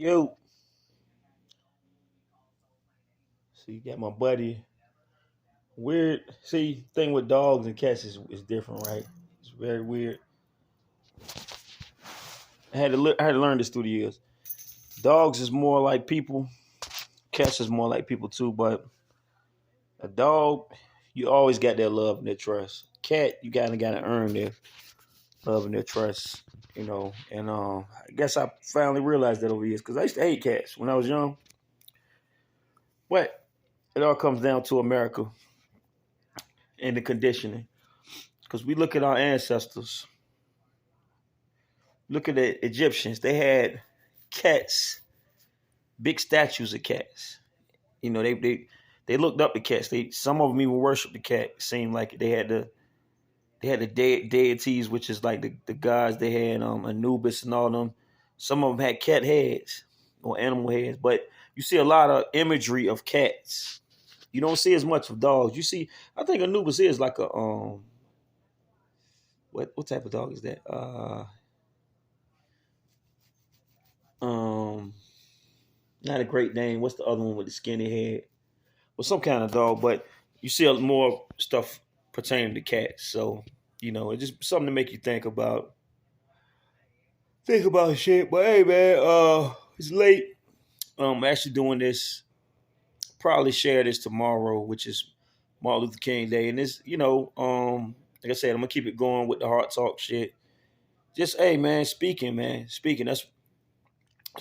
Yo, so you got my buddy. Weird. See, thing with dogs and cats is different, right? It's very weird. I had to learn this through the years. Dogs is more like people. Cats is more like people too. But a dog, you always got their love and their trust. Cat, you gotta earn their love and their trust. And I guess I finally realized that over the years because I used to hate cats when I was young. But it all comes down to America and the conditioning. Because we look at our ancestors. Look at the Egyptians. They had cats, big statues of cats. They looked up to cats. Some of them even worshipped the cat. It seemed like they had the deities, which is like the gods. They had Anubis and all them. Some of them had cat heads or animal heads, but you see a lot of imagery of cats. You don't see as much of dogs. You see, I think Anubis is like a what type of dog is that? Um, Not a Great Dane. What's the other one with the skinny head? Well, some kind of dog, but you see more stuff pertaining to cats. So it's just something to make you think about shit. But hey, man, it's late. I'm actually doing this. Probably share this tomorrow, which is Martin Luther King Day, and this, like I said, I'm gonna keep it going with the hard talk shit. Just hey, man, speaking, man, speaking. That's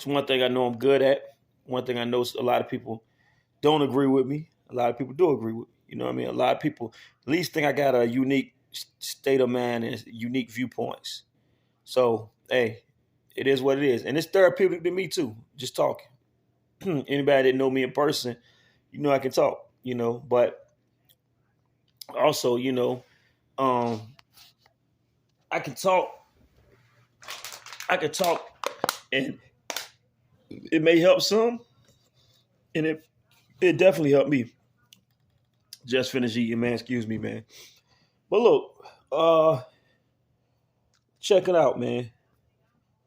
one thing I know I'm good at. One thing I know a lot of people don't agree with me. A lot of people do agree with me. You know what I mean? A lot of people, at least think I got a unique state of mind and unique viewpoints. So, hey, it is what it is. And it's therapeutic to me too, just talking. Anybody that know me in person, I can talk, but also, um, I can talk, I can talk and it may help some and it definitely helped me. Just finished eating, man. Excuse me, man. But look, check it out, man.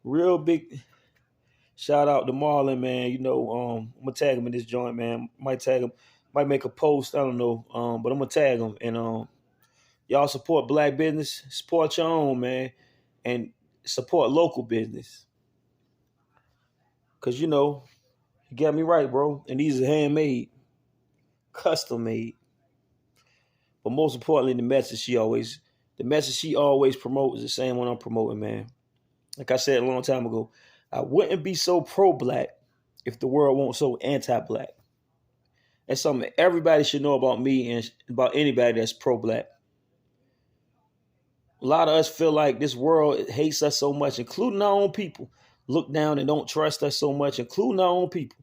Real big shout out to Marlon, man. I'm gonna tag him in this joint, man. Might tag him, might make a post. I don't know, but I'm gonna tag him. And y'all support black business, support your own, man, and support local business. Cause you got me right, bro. And these are handmade, custom made. But most importantly, the message she always promotes is the same one I'm promoting, man. Like I said a long time ago, I wouldn't be so pro black if the world weren't so anti black. That's something everybody should know about me and about anybody that's pro black. A lot of us feel like this world hates us so much, including our own people. Look down and don't trust us so much, including our own people.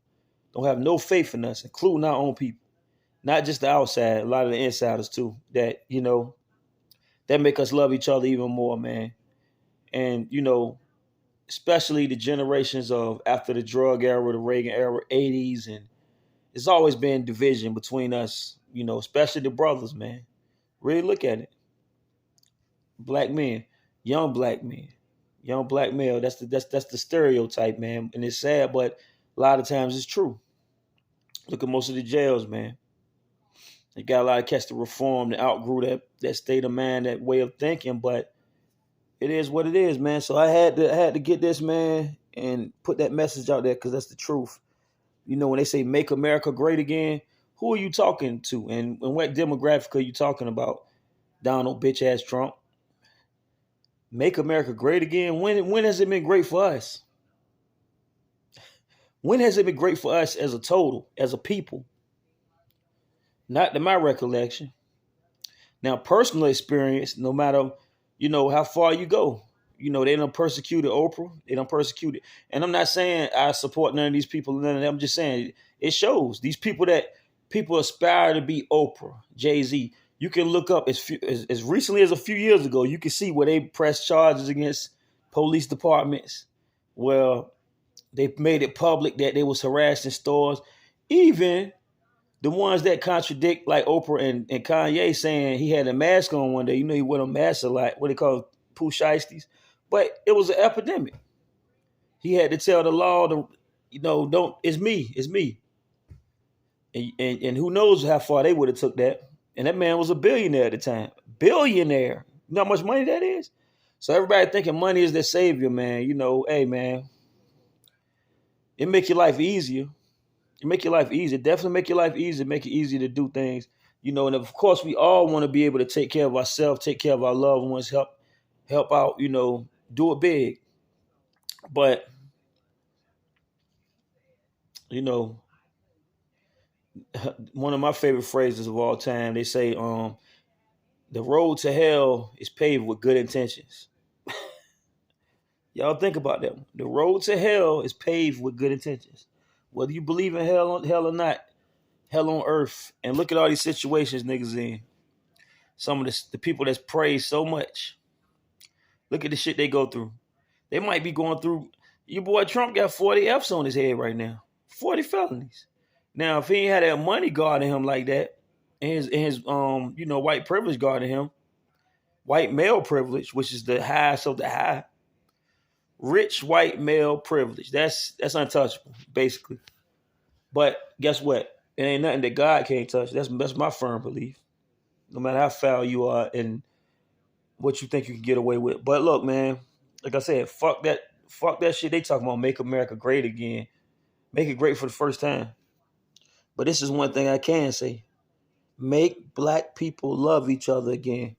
Don't have no faith in us, including our own people. Not just the outside, a lot of the insiders too. That make us love each other even more, man. And especially the generations of after the drug era, the Reagan era, 80s, and it's always been division between us, especially the brothers, man. Really look at it. Black men, young black men, young black male. That's the stereotype, man. And it's sad, but a lot of times it's true. Look at most of the jails, man. They got a lot of cats to reform that outgrew that state of mind, that way of thinking, but it is what it is, man. So I had to get this, man, and put that message out there because that's the truth. When they say make America great again, who are you talking to? And what demographic are you talking about? Donald bitch ass Trump. Make America great again. When has it been great for us? When has it been great for us as a total, as a people? Not to my recollection. Now, personal experience, no matter, how far you go. They don't persecuted Oprah. They don't persecuted. And I'm not saying I support none of these people. None of them. I'm just saying it shows these people that people aspire to be Oprah, Jay-Z. You can look up as recently as a few years ago. You can see where they pressed charges against police departments. Well, they made it public that they was harassed in stores. Even the ones that contradict, like Oprah and Kanye, saying he had a mask on one day. He wore a mask a lot. What they call poo shiesties. But it was an epidemic. He had to tell the law don't. It's me. It's me. And who knows how far they would have took that. And that man was a billionaire at the time. Billionaire. You know how much money that is? So everybody thinking money is their savior, man. Hey man, it make your life easier. It make your life easier. Definitely make your life easier. Make it easier to do things. And of course we all want to be able to take care of ourselves, take care of our loved ones, help out, do it big. But, you know, one of my favorite phrases of all time, they say, the road to hell is paved with good intentions. Y'all think about that one. The road to hell is paved with good intentions. Whether you believe in hell or not, hell on earth. And look at all these situations niggas in. Some of the people that's praised so much. Look at the shit they go through. They might be going through. Your boy Trump got 40 F's on his head right now. 40 felonies. Now, if he ain't had that money guarding him like that, and his white privilege guarding him, white male privilege, which is the highest of the high, rich white male privilege. That's untouchable, basically. But guess what? It ain't nothing that God can't touch. That's my firm belief. No matter how foul you are and what you think you can get away with. But look, man, like I said, fuck that shit they talking about. Make America great again. Make it great for the first time. But this is one thing I can say. Make black people love each other again.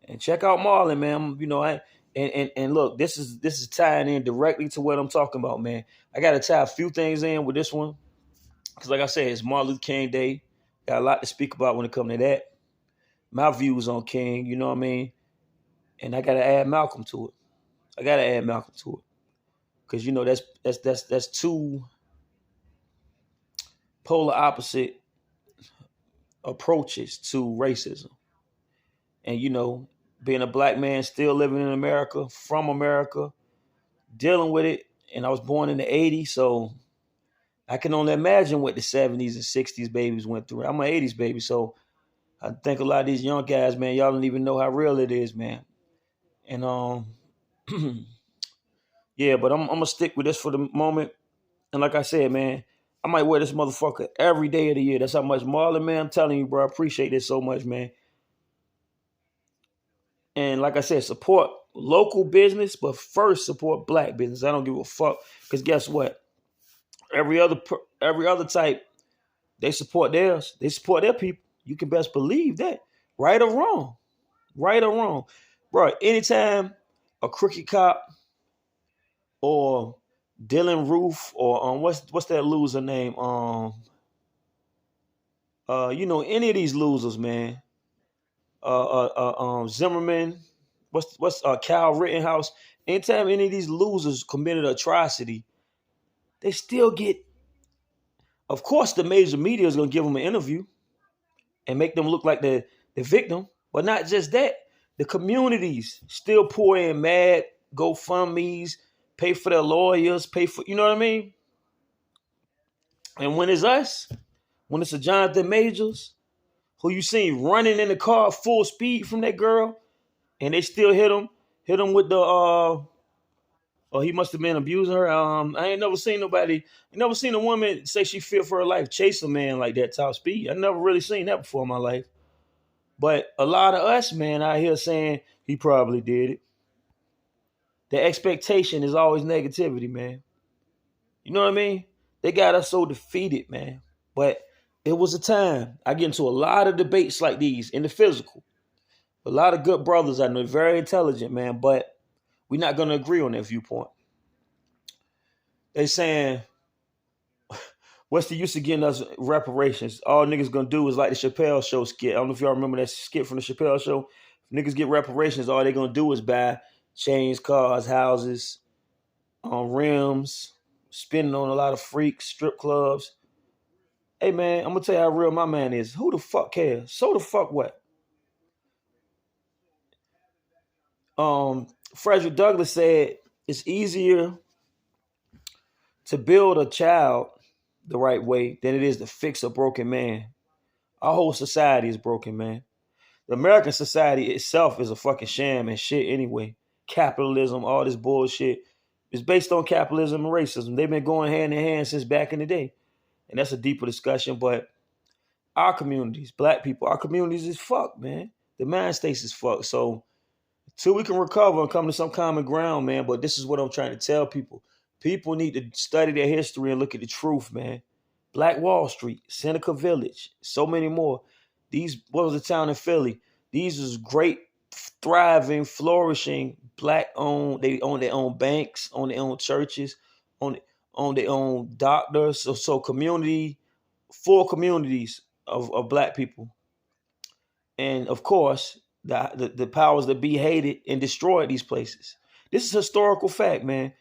And check out Marlon, man. And look, this is tying in directly to what I'm talking about, man. I gotta tie a few things in with this one. Because like I said, it's Martin Luther King Day. Got a lot to speak about when it comes to that. My views on King, you know what I mean? And I gotta add Malcolm to it. Because that's two polar opposite approaches to racism. And being a black man still living in America, from America, dealing with it. And I was born in the 80s, so I can only imagine what the 70s and 60s babies went through. I'm an 80s baby, so I think a lot of these young guys, man, y'all don't even know how real it is, man. And yeah, but I'm gonna stick with this for the moment. And like I said, man, I might wear this motherfucker every day of the year. That's how much Marlon, man. I'm telling you, bro, I appreciate this so much, man. And like I said, support local business, but first support black business. I don't give a fuck. Because guess what? Every other type, they support theirs. They support their people. You can best believe that. Right or wrong. Bro, anytime a crooked cop or Dylan Roof or what's that loser name? Any of these losers, man. Zimmerman, what's Kyle Rittenhouse. Anytime any of these losers committed atrocity, they still get. Of course, the major media is gonna give them an interview and make them look like the victim, but not just that. The communities still pour in mad GoFundMe's, pay for their lawyers, pay for you know what I mean. And when it's us, when it's a Jonathan Majors, who you seen running in the car full speed from that girl, and they still hit him with the oh, he must have been abusing her. I ain't never seen a woman say she feared for her life chase a man like that top speed. I never really seen that before in my life. But a lot of us, man, out here saying he probably did it. The expectation is always negativity, man. You know what I mean? They got us so defeated, man. But it was a time. I get into a lot of debates like these in the physical. A lot of good brothers I know, very intelligent, man, but we're not going to agree on that viewpoint. They saying, what's the use of getting us reparations? All niggas going to do is like the Chappelle Show skit. I don't know if y'all remember that skit from the Chappelle Show. If niggas get reparations, all they going to do is buy chains, cars, houses, rims, spending on a lot of freaks, strip clubs. Hey, man, I'm going to tell you how real my man is. Who the fuck cares? So the fuck what? Frederick Douglass said it's easier to build a child the right way than it is to fix a broken man. Our whole society is broken, man. The American society itself is a fucking sham and shit anyway. Capitalism, all this bullshit. It's based on capitalism and racism. They've been going hand in hand since back in the day. And that's a deeper discussion. But our communities, black people, our communities is fucked, man. The mind states is fucked. So till we can recover and come to some common ground, man. But this is what I'm trying to tell people. People need to study their history and look at the truth, man. Black Wall Street, Seneca Village, so many more. What was the town in Philly? These was great, thriving, flourishing, black owned. They own their own banks, own their own churches, own their own doctors. So community, full communities of black people. And of course, the powers that be hated and destroyed these places. This is historical fact, man.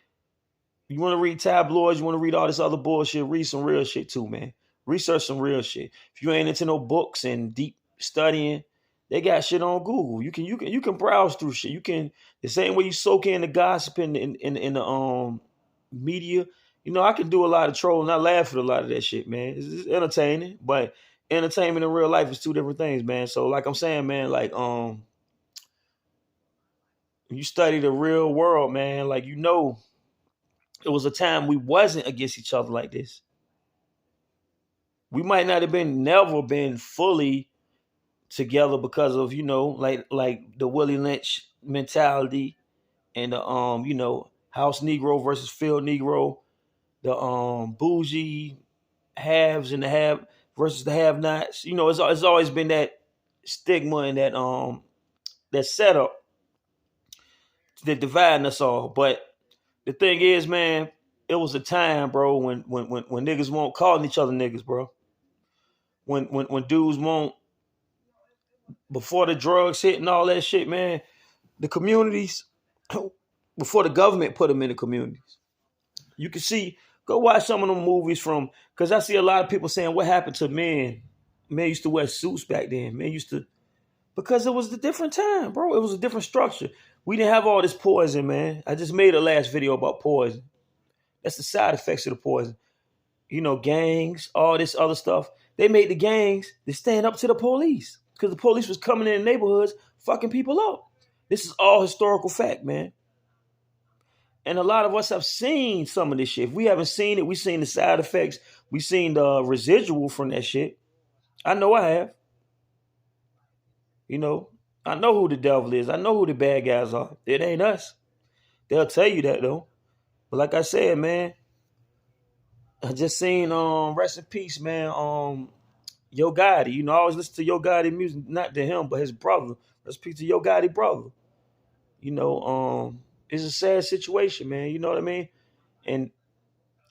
You want to read tabloids, you want to read all this other bullshit, read some real shit too, man. Research some real shit. If you ain't into no books and deep studying, they got shit on Google. You can browse through shit. You can, the same way you soak in the gossip in the media. You know, I can do a lot of trolling. I laugh at a lot of that shit, man. It's entertaining, but entertainment and real life is two different things, man. So like I'm saying, man, like you study the real world, man, like you know it was a time we wasn't against each other like this. We might not have never been fully together because of, you know, like the Willie Lynch mentality and the you know, house Negro versus field Negro, the bougie haves and the have versus the have nots. You know, it's always been that stigma and that setup that dividing us all. But the thing is, man, it was a time, bro, when niggas won't calling each other niggas, bro. When dudes won't, before the drugs hit and all that shit, man, the communities, before the government put them in the communities. You can see, go watch some of them movies from, because I see a lot of people saying, what happened to men? Men used to wear suits back then. Men used to, because it was a different time, bro. It was a different structure. We didn't have all this poison, man. I just made a last video about poison. That's the side effects of the poison. You know, gangs, all this other stuff. They made the gangs to stand up to the police because the police was coming in the neighborhoods fucking people up. This is all historical fact, man. And a lot of us have seen some of this shit. If we haven't seen it, we've seen the side effects. We've seen the residual from that shit. I know I have. You know, I know who the devil is. I know who the bad guys are. It ain't us. They'll tell you that, though. But like I said, man, I just seen rest in peace, man. Yo Gotti. You know, I always listen to Yo Gotti music, not to him, but his brother. Rest in peace to Yo Gotti brother. You know, it's a sad situation, man. You know what I mean? And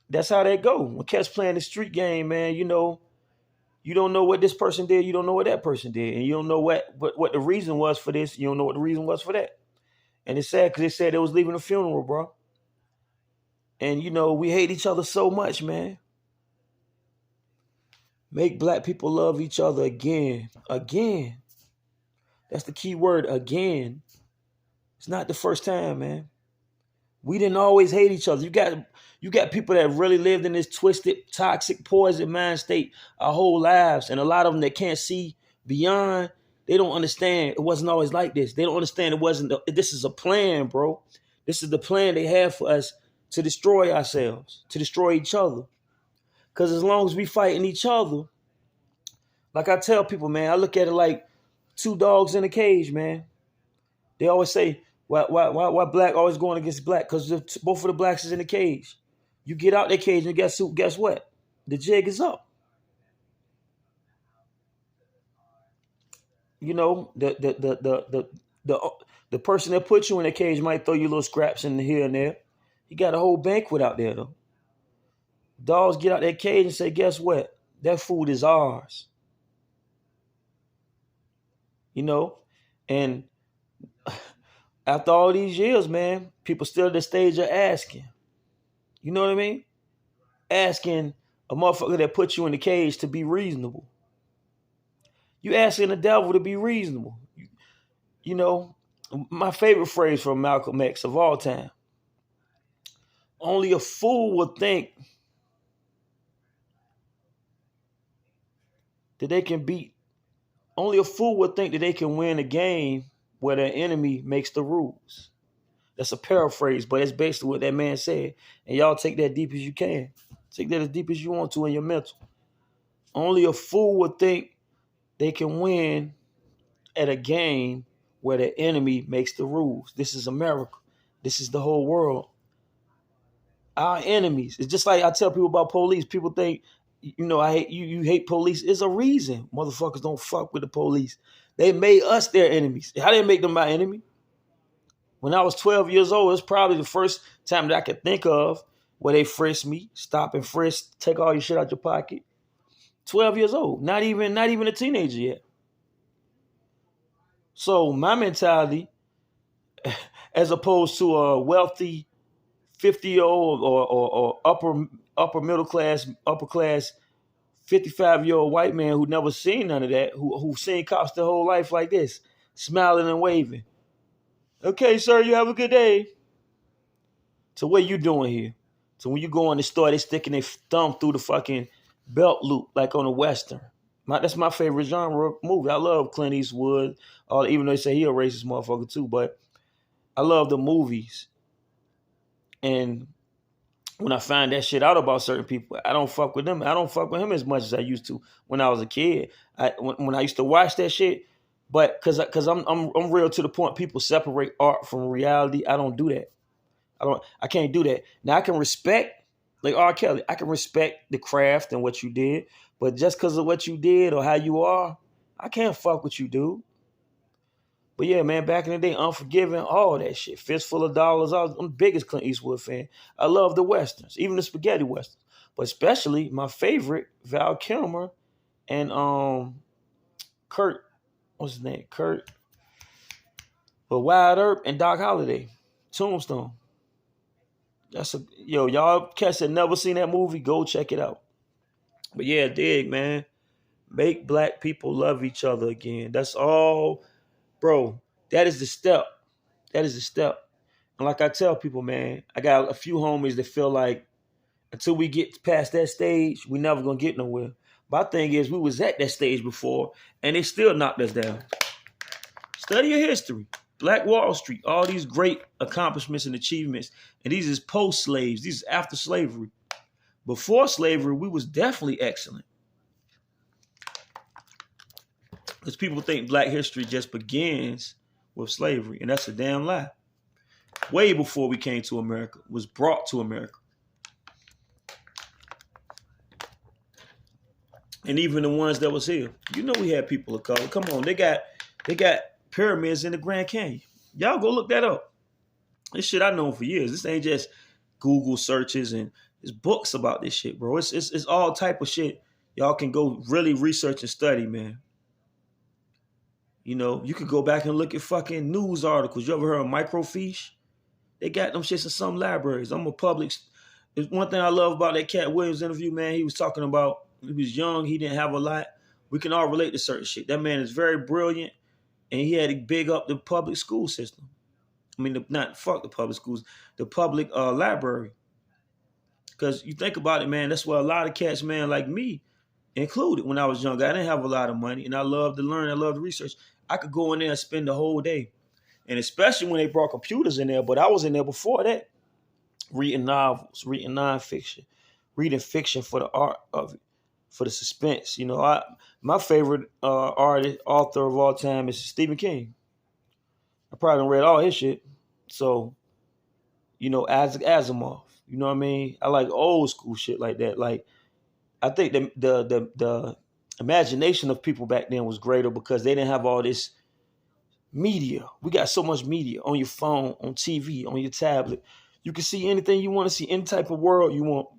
that's how they go. When cats playing the street game, man, you know, you don't know what this person did, you don't know what that person did, and you don't know what the reason was for this, you don't know what the reason was for that. And it's sad because they said they was leaving a funeral, bro. And you know, we hate each other so much, man. Make black people love each other again. Again. That's the key word, again. It's not the first time, man. We didn't always hate each other. You got people that really lived in this twisted, toxic, poison mind state our whole lives. And a lot of them that can't see beyond, they don't understand. It wasn't always like this. They don't understand this is a plan, bro. This is the plan they have for us to destroy ourselves, to destroy each other. Because as long as we fighting each other, like I tell people, man, I look at it like two dogs in a cage, man. They always say, why black always going against black? Because both of the blacks is in the cage. You get out that cage and guess what? The jig is up. You know, the person that put you in the cage might throw you little scraps in here and there. He got a whole banquet out there though. Dogs get out that cage and say, guess what? That food is ours. You know, and after all these years, man, people still at the stage of asking. You know what I mean? Asking a motherfucker that put you in the cage to be reasonable. You asking the devil to be reasonable. You know, my favorite phrase from Malcolm X of all time. Only a fool would think that they can beat. Only a fool would think that they can win a game where their enemy makes the rules. That's a paraphrase, but it's basically what that man said. And y'all take that deep as you can. Take that as deep as you want to in your mental. Only a fool would think they can win at a game where the enemy makes the rules. This is America. This is the whole world. Our enemies. It's just like I tell people about police. People think, I hate you. You hate police. It's a reason. Motherfuckers don't fuck with the police. They made us their enemies. How they make them my enemy? When I was 12 years old, it's probably the first time that I could think of where they frisked me, stop and frisk, take all your shit out your pocket. 12 years old, not even a teenager yet. So my mentality, as opposed to a wealthy 50-year-old or upper middle class, upper class 55-year-old white man who never seen none of that, who seen cops their whole life like this, smiling and waving. Okay, sir, you have a good day. So what you doing here? So when you go in the store, they sticking their thumb through the fucking belt loop like on a Western. That's my favorite genre movie. I love Clint Eastwood, even though they say he a racist motherfucker too, but I love the movies. And when I find that shit out about certain people, I don't fuck with them. I don't fuck with him as much as I used to when I was a kid. When I used to watch that shit, but because I'm real to the point. People separate art from reality. I don't do that. I can't do that. Now I can respect, like R. Kelly, I can respect the craft and what you did, but just because of what you did or how you are, I can't fuck with you, dude. But yeah, man, back in the day, Unforgiven, all that shit. Fistful of Dollars. I'm the biggest Clint Eastwood fan. I love the Westerns, even the spaghetti Westerns. But especially my favorite, Val Kilmer and Kurt, what's his name? Kurt. But Wyatt Earp and Doc Holliday, Tombstone. Y'all cats that never seen that movie, go check it out. But yeah, dig, man. Make black people love each other again. That's all, bro. That is the step. That is the step. And like I tell people, man, I got a few homies that feel like until we get past that stage, we never gonna get nowhere. My thing is, we was at that stage before, and they still knocked us down. Study your history. Black Wall Street, all these great accomplishments and achievements, and these is post-slaves, these is after slavery. Before slavery, we was definitely excellent. Because people think black history just begins with slavery, and that's a damn lie. Way before we came to America, was brought to America. And even the ones that was here, we had people of color. Come on, they got pyramids in the Grand Canyon. Y'all go look that up. This shit I known for years. This ain't just Google searches, and there's books about this shit, bro. It's all type of shit. Y'all can go really research and study, man. You could go back and look at fucking news articles. You ever heard of microfiche? They got them shits in some libraries. It's one thing I love about that Cat Williams interview, man. He was talking about he was young, he didn't have a lot. We can all relate to certain shit. That man is very brilliant, and he had to big up the public school system. I mean, fuck the public schools, the public library. Because you think about it, man, that's where a lot of cats, man, like me, included when I was younger. I didn't have a lot of money, and I loved to learn. I loved to research. I could go in there and spend the whole day. And especially when they brought computers in there, but I was in there before that, reading novels, reading nonfiction, reading fiction for the art of it, for the suspense. My favorite author of all time is Stephen King. I probably read all his shit. So, Isaac Asimov. You know what I mean? I like old school shit like that. Like, I think the imagination of people back then was greater because they didn't have all this media. We got so much media on your phone, on TV, on your tablet. You can see anything you want to see, any type of world you want.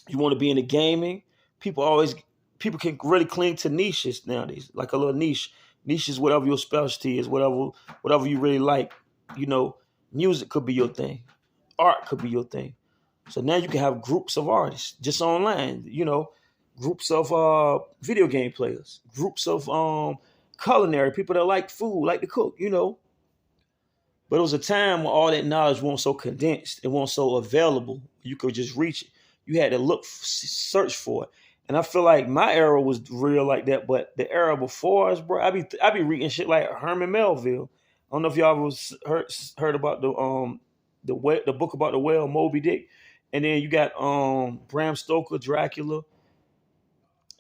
You want to be in the gaming. People can really cling to niches nowadays, like a little niche. Niche is whatever your specialty is, whatever you really like. Music could be your thing. Art could be your thing. So now you can have groups of artists just online, groups of video game players, groups of culinary people that like food, like to cook, But it was a time when all that knowledge wasn't so condensed, it wasn't so available. You could just reach it. You had to search for it. And I feel like my era was real like that, but the era before us, bro, I be reading shit like Herman Melville. I don't know if y'all ever heard about the book about the whale, Moby Dick, and then you got Bram Stoker, Dracula,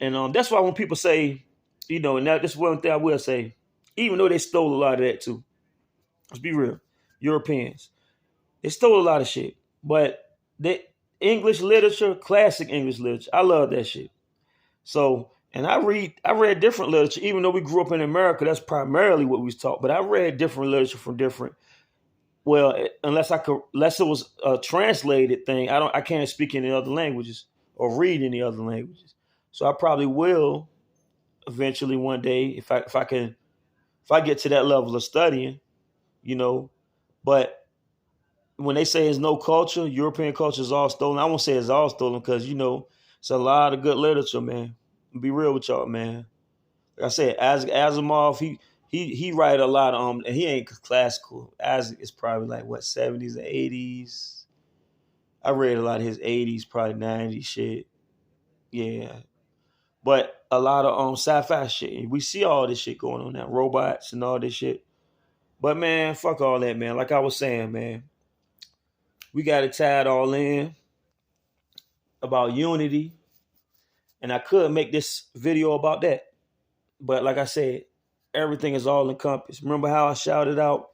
and that's why when people say, and that's one thing I will say, even though they stole a lot of that too. Let's be real, Europeans, they stole a lot of shit, but the English literature, classic English literature, I love that shit. So, and I read different literature, even though we grew up in America, that's primarily what we was taught. But I read different literature from different. Well, unless it was a translated thing, I can't speak any other languages or read any other languages. So I probably will eventually one day if I get to that level of studying, you know. But when they say it's no culture, European culture is all stolen. I won't say it's all stolen because it's a lot of good literature, man. Be real with y'all, man. Like I said, Asimov, he write a lot of and he ain't classical. As it's probably like what 70s and 80s. I read a lot of his 80s, probably 90s shit. Yeah. But a lot of sci-fi shit. We see all this shit going on now, robots and all this shit. But man, fuck all that, man. Like I was saying, man, we got to tie it all in about unity. And I could make this video about that. But like I said, everything is all encompassed. Remember how I shouted out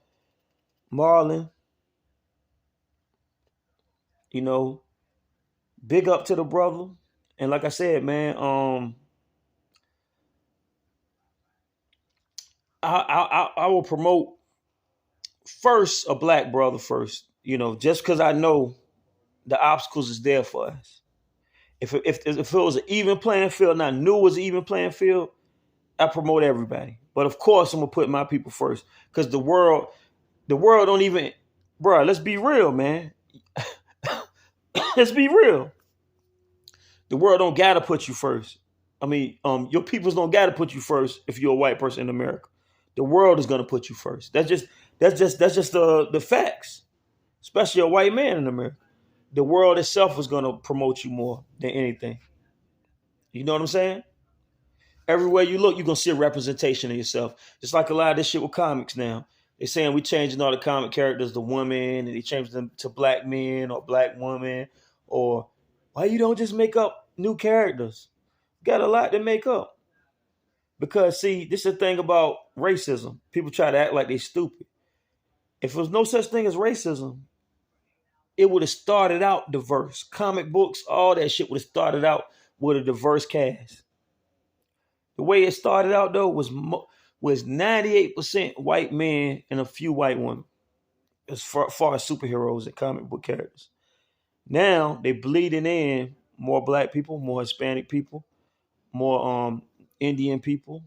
Marlon? Big up to the brother. And like I said, man, I will promote first a black brother first. Just because I know the obstacles is there for us. If it was an even playing field, and I knew it was an even playing field, I promote everybody. But of course, I'm gonna put my people first because the world don't even, bro. Let's be real, man. Let's be real. The world don't gotta put you first. I mean, your peoples don't gotta put you first if you're a white person in America. The world is gonna put you first. That's just the facts. Especially a white man in America. The world itself is gonna promote you more than anything. You know what I'm saying? Everywhere you look, you're gonna see a representation of yourself. Just like a lot of this shit with comics now. They're saying we changing all the comic characters to women, and they change them to black men or black women, or why you don't just make up new characters? Got a lot to make up. Because see, this is the thing about racism. People try to act like they stupid. If there was no such thing as racism, it would have started out diverse. Comic books, all that shit would have started out with a diverse cast. The way it started out though was 98% white men and a few white women, as far as superheroes and comic book characters. Now they bleeding in more black people, more Hispanic people, more Indian people,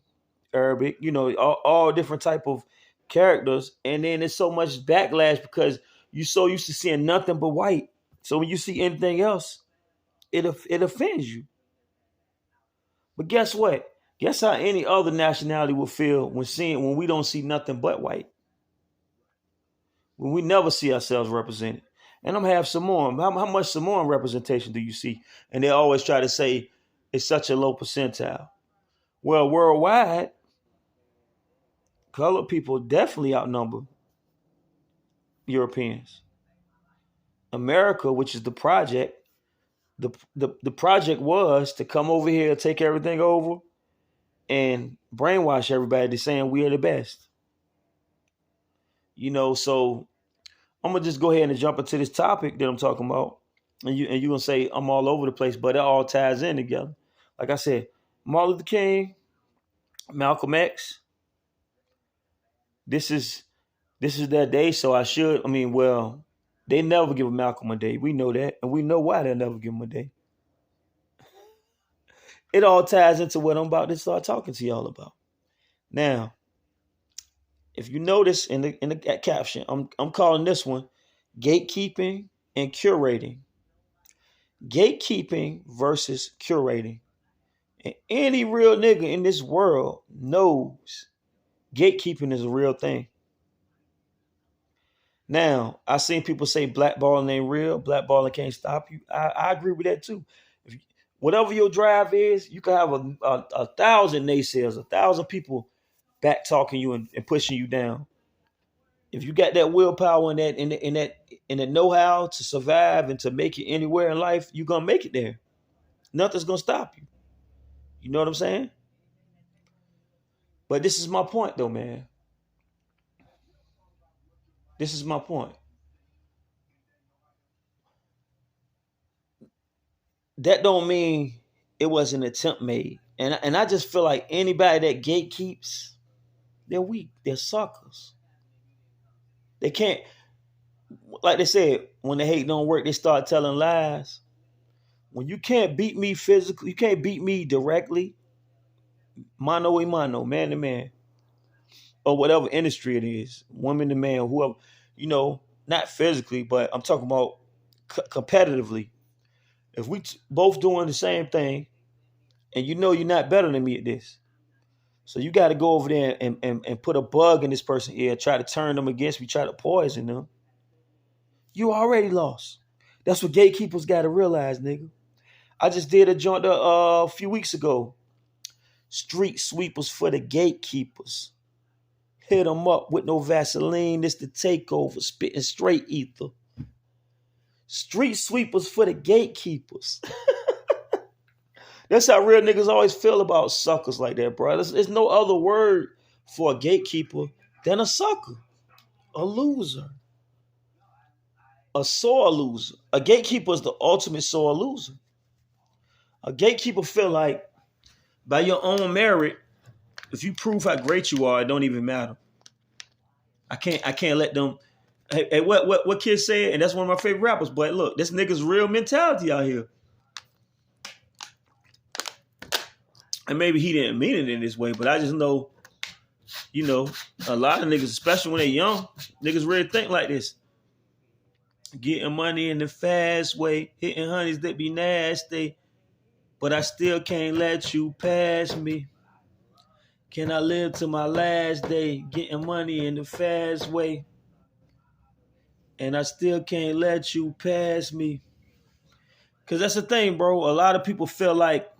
Arabic, all different type of characters. And then there's so much backlash because you're so used to seeing nothing but white. So when you see anything else, it offends you. But guess what? Guess how any other nationality will feel when we don't see nothing but white. When we never see ourselves represented. And I'm half Samoan. How much Samoan representation do you see? And they always try to say it's such a low percentile. Well, worldwide, colored people definitely outnumber Europeans. America, which is the project, the project was to come over here, take everything over, and brainwash everybody to saying we are the best. So I'm gonna just go ahead and jump into this topic that I'm talking about, and you're gonna say I'm all over the place, but it all ties in together. Like I said, Martin Luther King, Malcolm X. This is their day, so they never give Malcolm a day. We know that, and we know why they'll never give him a day. It all ties into what I'm about to start talking to y'all about. Now, if you notice in the caption, I'm calling this one gatekeeping and curating. Gatekeeping versus curating. And any real nigga in this world knows gatekeeping is a real thing. Now, I seen people say blackballing ain't real, blackballing can't stop you. I agree with that too. Whatever your drive is, you can have a 1,000 naysayers, 1,000 people back talking you and pushing you down. If you got that willpower and that know-how to survive and to make it anywhere in life, you're gonna make it there. Nothing's gonna stop you. You know what I'm saying? But this is my point though, man. This is my point. That don't mean it was an attempt made. And I just feel like anybody that gatekeeps, they're weak. They're suckers. They can't, like they said, when the hate don't work, they start telling lies. When you can't beat me physically, you can't beat me directly, mano a mano, man to man, or whatever industry it is, woman to man, whoever, not physically, but I'm talking about competitively. If we both doing the same thing, and you're not better than me at this, so you got to go over there and put a bug in this person's ear, try to turn them against me, try to poison them. You already lost. That's what gatekeepers got to realize, nigga. I just did a joint a few weeks ago. Street sweepers for the gatekeepers. Hit them up with no Vaseline. This the takeover, spitting straight ether. Street sweepers for the gatekeepers. That's how real niggas always feel about suckers like that, bro. There's no other word for a gatekeeper than a sucker, a loser, a sore loser. A gatekeeper is the ultimate sore loser. A gatekeeper feel like by your own merit, if you prove how great you are, it don't even matter. I can't let them. Hey, what kids say, and that's one of my favorite rappers. But look, this nigga's real mentality out here. And maybe he didn't mean it in this way, but I just know, a lot of niggas, especially when they're young, niggas really think like this. Getting money in the fast way, hitting honeys that be nasty, but I still can't let you pass me. Can I live to my last day, getting money in the fast way, and I still can't let you pass me? Because that's the thing, bro. A lot of people feel like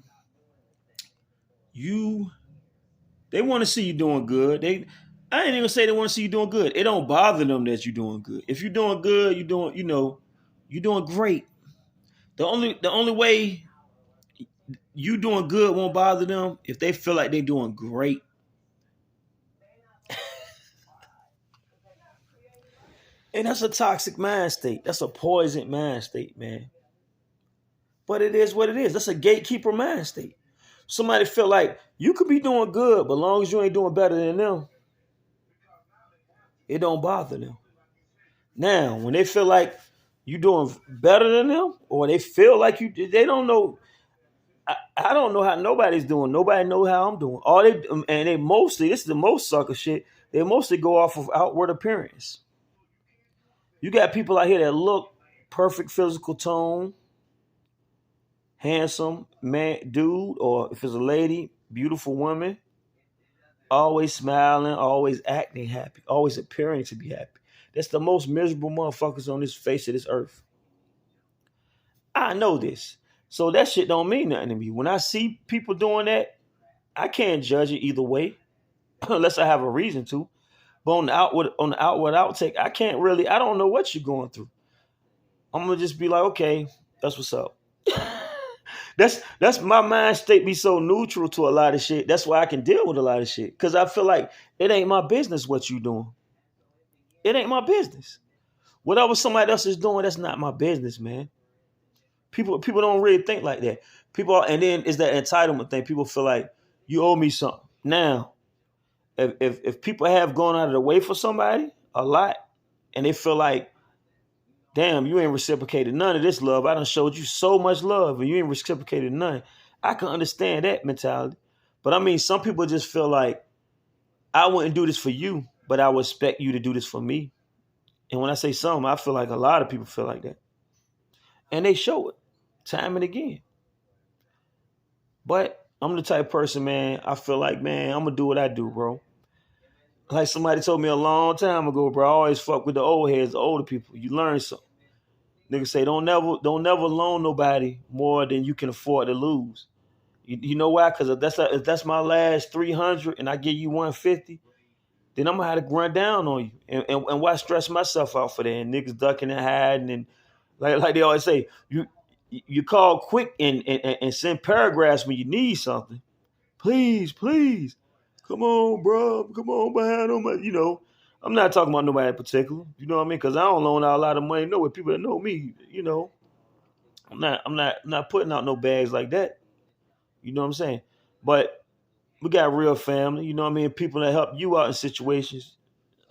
they want to see you doing good. I ain't even say they want to see you doing good. It don't bother them that you're doing good. If you're doing good, you're doing great. The only way you doing good won't bother them if they feel like they doing great. And that's a toxic mind state. That's a poisoned mind state, man. But it is what it is. That's a gatekeeper mind state. Somebody feel like you could be doing good, but as long as you ain't doing better than them, it don't bother them. Now, when they feel like you doing better than them, or they feel like they don't know. I don't know how nobody's doing. Nobody know how I'm doing. They mostly, this is the most sucker shit. They mostly go off of outward appearance. You got people out here that look perfect physical tone, handsome man, dude, or if it's a lady, beautiful woman, always smiling, always acting happy, always appearing to be happy. That's the most miserable motherfuckers on this face of this earth. I know this. So that shit don't mean nothing to me. When I see people doing that, I can't judge it either way, unless I have a reason to. But on the outward outtake, I don't know what you're going through. I'm gonna just be like, okay, that's what's up. That's my mind state be so neutral to a lot of shit. That's why I can deal with a lot of shit. Because I feel like it ain't my business what you doing. It ain't my business. Whatever somebody else is doing, that's not my business, man. People don't really think like that. And then it's that entitlement thing. People feel like you owe me something. Now, if people have gone out of the way for somebody a lot, and they feel like, damn, you ain't reciprocated none of this love. I done showed you so much love, and you ain't reciprocated none. I can understand that mentality. But I mean, some people just feel like, I wouldn't do this for you, but I would expect you to do this for me. And when I say some, I feel like a lot of people feel like that. And they show it time and again. But I'm the type of person, man, I feel like, man, I'm going to do what I do, bro. Like somebody told me a long time ago, bro, I always fuck with the old heads, the older people. You learn something. Niggas say, don't never loan nobody more than you can afford to lose. You know why? Because if that's my last 300 and I give you 150, then I'm gonna have to run down on you. And why stress myself out for that? And niggas ducking and hiding, and like they always say, you call quick and send paragraphs when you need something. Please, please. Come on, bro. Come on behind on my, I'm not talking about nobody in particular. You know what I mean? Because I don't loan out a lot of money. No, with people that know me, I'm not putting out no bags like that. You know what I'm saying? But we got real family. You know what I mean? People that help you out in situations,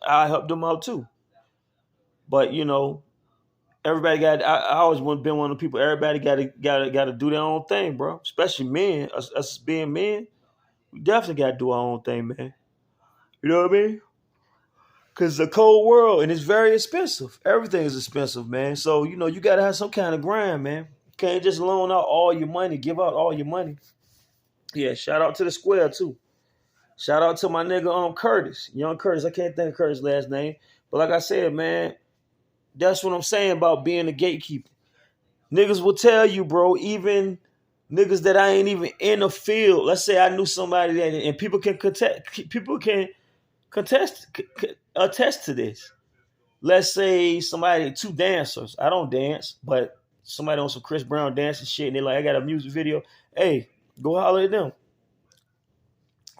I help them out too. But everybody got. I always been one of the people. Everybody got to do their own thing, bro. Especially men. Us being men, we definitely got to do our own thing, man. You know what I mean? Because it's a cold world and it's very expensive. Everything is expensive, man. So, you got to have some kind of grind, man. You can't just loan out all your money, give out all your money. Yeah, shout out to the square, too. Shout out to my nigga Curtis. Young Curtis. I can't think of Curtis' last name. But like I said, man, that's what I'm saying about being a gatekeeper. Niggas will tell you, bro, even niggas that I ain't even in the field. Let's say I knew somebody that, and people can attest to this. Let's say somebody, two dancers. I don't dance, but somebody on some Chris Brown dancing shit, and they're like, I got a music video. Hey, go holler at them.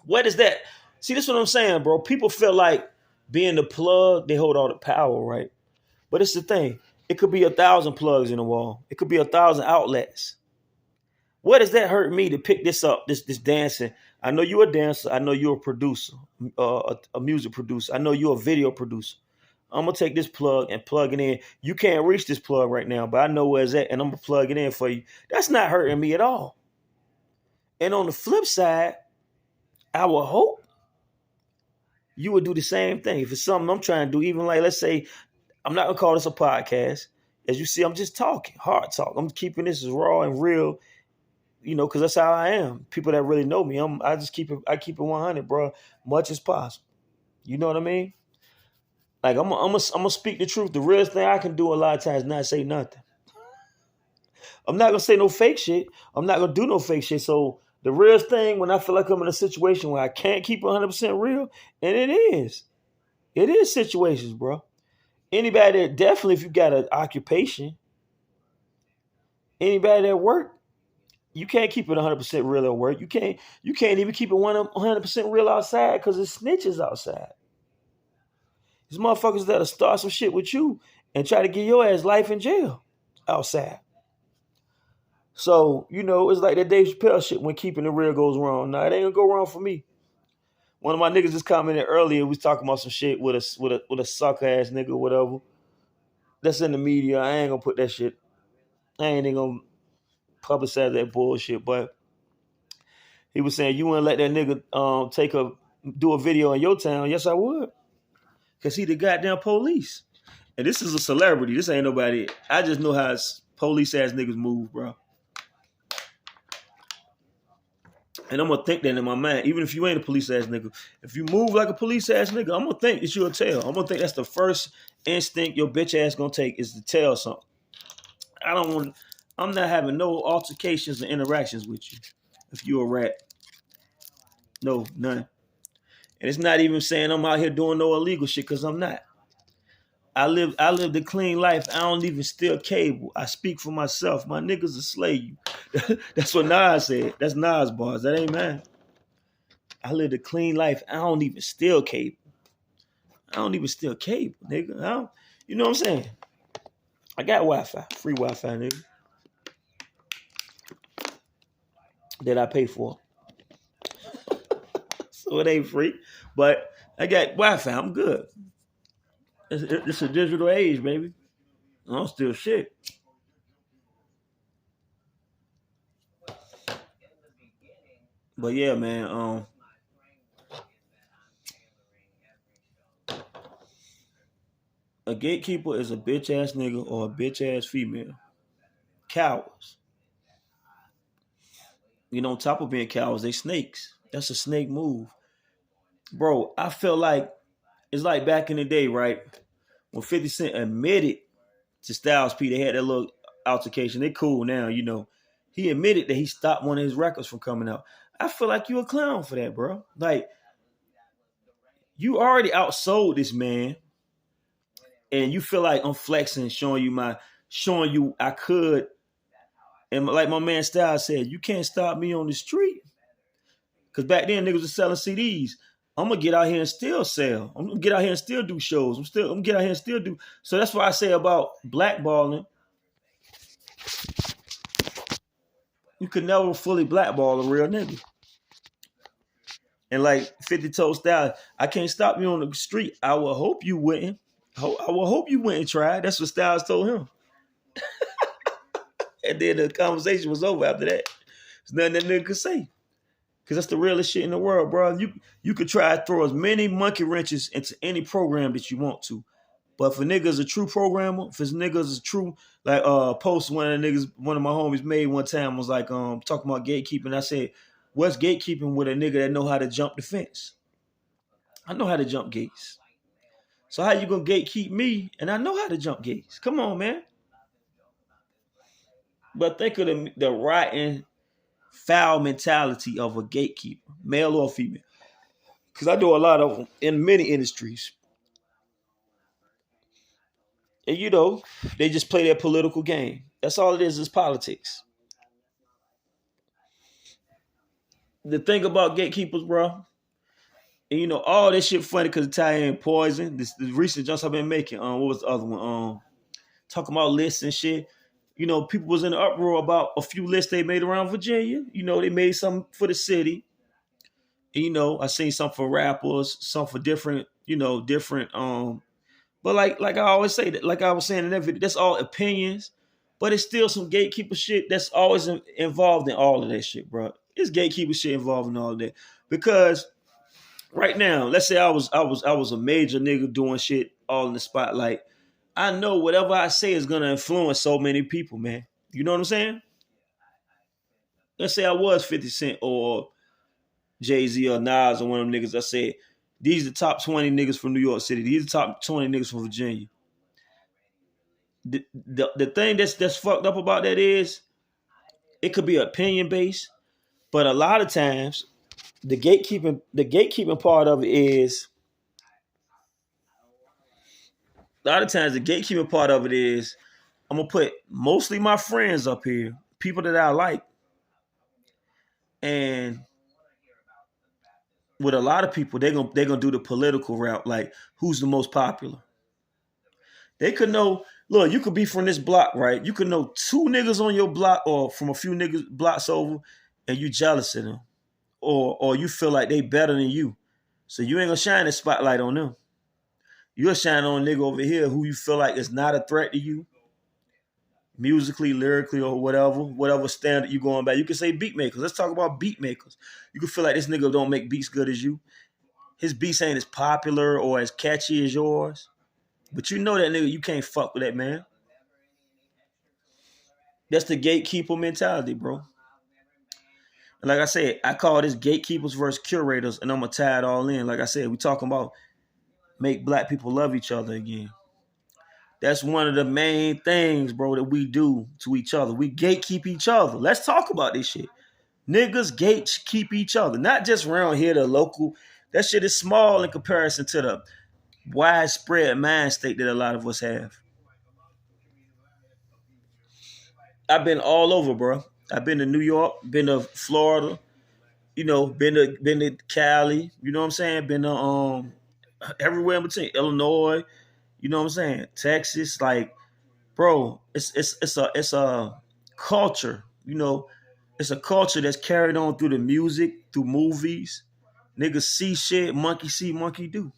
What is that? See, this is what I'm saying, bro. People feel like being the plug, they hold all the power, right? But it's the thing. It could be 1,000 plugs in the wall. It could be 1,000 outlets. What does that hurt me to pick this up, this dancing? I know you're a dancer. I know you're a producer, a music producer. I know you're a video producer. I'm going to take this plug and plug it in. You can't reach this plug right now, but I know where it's at, and I'm going to plug it in for you. That's not hurting me at all. And on the flip side, I would hope you would do the same thing. If it's something I'm trying to do, even like, let's say, I'm not going to call this a podcast. As you see, I'm just talking, hard talk. I'm keeping this as raw and real, because that's how I am. People that really know me, I keep it 100, bro, much as possible. You know what I mean? Like I'm gonna speak the truth. The real thing I can do a lot of times is not say nothing. I'm not gonna say no fake shit. I'm not gonna do no fake shit. So the real thing, when I feel like I'm in a situation where I can't keep 100% real, and it is situations, bro. Anybody that definitely, if you got an occupation, anybody that work, you can't keep it 100% real at work. You can't even keep it 100% real outside because it's snitches outside. There's motherfuckers that'll start some shit with you and try to get your ass life in jail outside. So, it's like that Dave Chappelle shit when keeping it real goes wrong. Nah, it ain't gonna go wrong for me. One of my niggas just commented earlier, we was talking about some shit with a sucker ass nigga or whatever. That's in the media. I ain't gonna put that shit. I ain't even gonna publicize that bullshit. But he was saying, you wouldn't let that nigga do a video in your town. Yes, I would. Because he the goddamn police. And this is a celebrity. This ain't nobody. I just know how police ass niggas move, bro. And I'm going to think that in my mind. Even if you ain't a police ass nigga. If you move like a police ass nigga, I'm going to think that you'll tell. I'm going to think that's the first instinct your bitch ass going to take is to tell something. I'm not having no altercations and interactions with you. If you a rat. No, none. And it's not even saying I'm out here doing no illegal shit because I'm not. I live the clean life. I don't even steal cable. I speak for myself. My niggas will slay you. That's what Nas said. That's Nas bars. That ain't mine. I live the clean life. I don't even steal cable. I don't even steal cable, nigga. You know what I'm saying? I got Wi-Fi. Free Wi-Fi, nigga. That I pay for. So it ain't free. But I got Wi-Fi. I'm good. It's a digital age, baby. I don't steal shit. But yeah, man. A gatekeeper is a bitch ass nigga or a bitch ass female. Cowards. On top of being cowards, they snakes. That's a snake move. Bro, I feel like it's like back in the day, right? When 50 Cent admitted to Styles P, they had that little altercation. They cool now, He admitted that he stopped one of his records from coming out. I feel like you a clown for that, bro. Like, You already outsold this man, and you feel like I'm flexing, showing you I could. And like my man Styles said, you can't stop me on the street. Cause back then niggas was selling CDs. I'm gonna get out here and still sell. I'm gonna get out here and still do shows. I'm gonna get out here and still do. So that's why I say about blackballing. You could never fully blackball a real nigga. And like 50 Toe Style, I can't stop you on the street. I will hope you wouldn't. I will hope you wouldn't try. That's what Styles told him. And then the conversation was over after that. There's nothing that nigga could say. Cause that's the realest shit in the world, bro. You could try to throw as many monkey wrenches into any program that you want to. But if a nigga's a true programmer, if his nigga's a true, like post one of my homies made one time was like talking about gatekeeping. I said, what's gatekeeping with a nigga that know how to jump the fence? I know how to jump gates. So how you gonna gatekeep me and I know how to jump gates? Come on, man. But think of the rotten, foul mentality of a gatekeeper, male or female. Because I do a lot of them in many industries. And they just play their political game. That's all it is politics. The thing about gatekeepers, bro, and all this shit funny because Italian poison. The recent jumps I've been making. What was the other one? Talking about lists and shit. People was in an uproar about a few lists they made around Virginia. They made some for the city. And, I seen some for rappers, some for different. But like I always say, that like I was saying in that video, that's all opinions. But it's still some gatekeeper shit that's always involved in all of that shit, bro. It's gatekeeper shit involved in all of that. Because right now, let's say I was a major nigga doing shit all in the spotlight. I know whatever I say is gonna influence so many people, man. You know what I'm saying? Let's say I was 50 Cent or Jay-Z or Nas or one of them niggas. I said, these are the top 20 niggas from New York City. These are the top 20 niggas from Virginia. The thing that's fucked up about that is it could be opinion based, but a lot of times the gatekeeping part of it is I'm gonna put mostly my friends up here, people that I like, and with a lot of people they're gonna do the political route, like who's the most popular. They could know. Look, you could be from this block, right? You could know two niggas on your block or from a few niggas blocks over, and you jealous of them, or you feel like they better than you, so you ain't gonna shine the spotlight on them. You'll shine on a nigga over here who you feel like is not a threat to you, musically, lyrically, or whatever standard you going by. You can say beat makers. Let's talk about beat makers. You can feel like this nigga don't make beats good as you. His beats ain't as popular or as catchy as yours. But you know that nigga, you can't fuck with that man. That's the gatekeeper mentality, bro. And like I said, I call this gatekeepers versus curators, and I'm gonna tie it all in. Like I said, we talking about make black people love each other again. That's one of the main things, bro, that we do to each other. We gatekeep each other. Let's talk about this shit. Niggas gatekeep each other. Not just around here, the local. That shit is small in comparison to the widespread mind state that a lot of us have. I've been all over, bro. I've been to New York, been to Florida, been to Cali, you know what I'm saying? Been to everywhere in between, Illinois, you know what I'm saying? Texas, like, bro, it's a culture, it's a culture that's carried on through the music, through movies. Niggas see shit, monkey see, monkey do.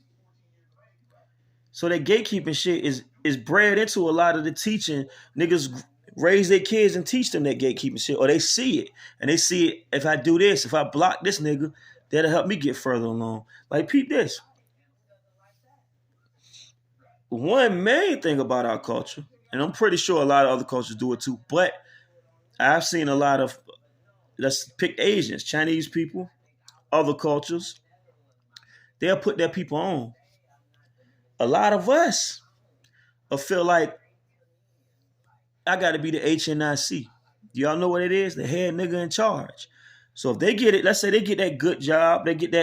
So that gatekeeping shit is bred into a lot of the teaching. Niggas raise their kids and teach them that gatekeeping shit, or they see it. And they see it, if I do this, if I block this nigga, that'll help me get further along. Like, peep this. One main thing about our culture, and I'm pretty sure a lot of other cultures do it too, but I've seen a lot of, let's pick Asians, Chinese people, other cultures, they'll put their people on. A lot of us will feel like I got to be the HNIC. Do y'all know what it is? The head nigga in charge. So if they get it, let's say they get that good job, they get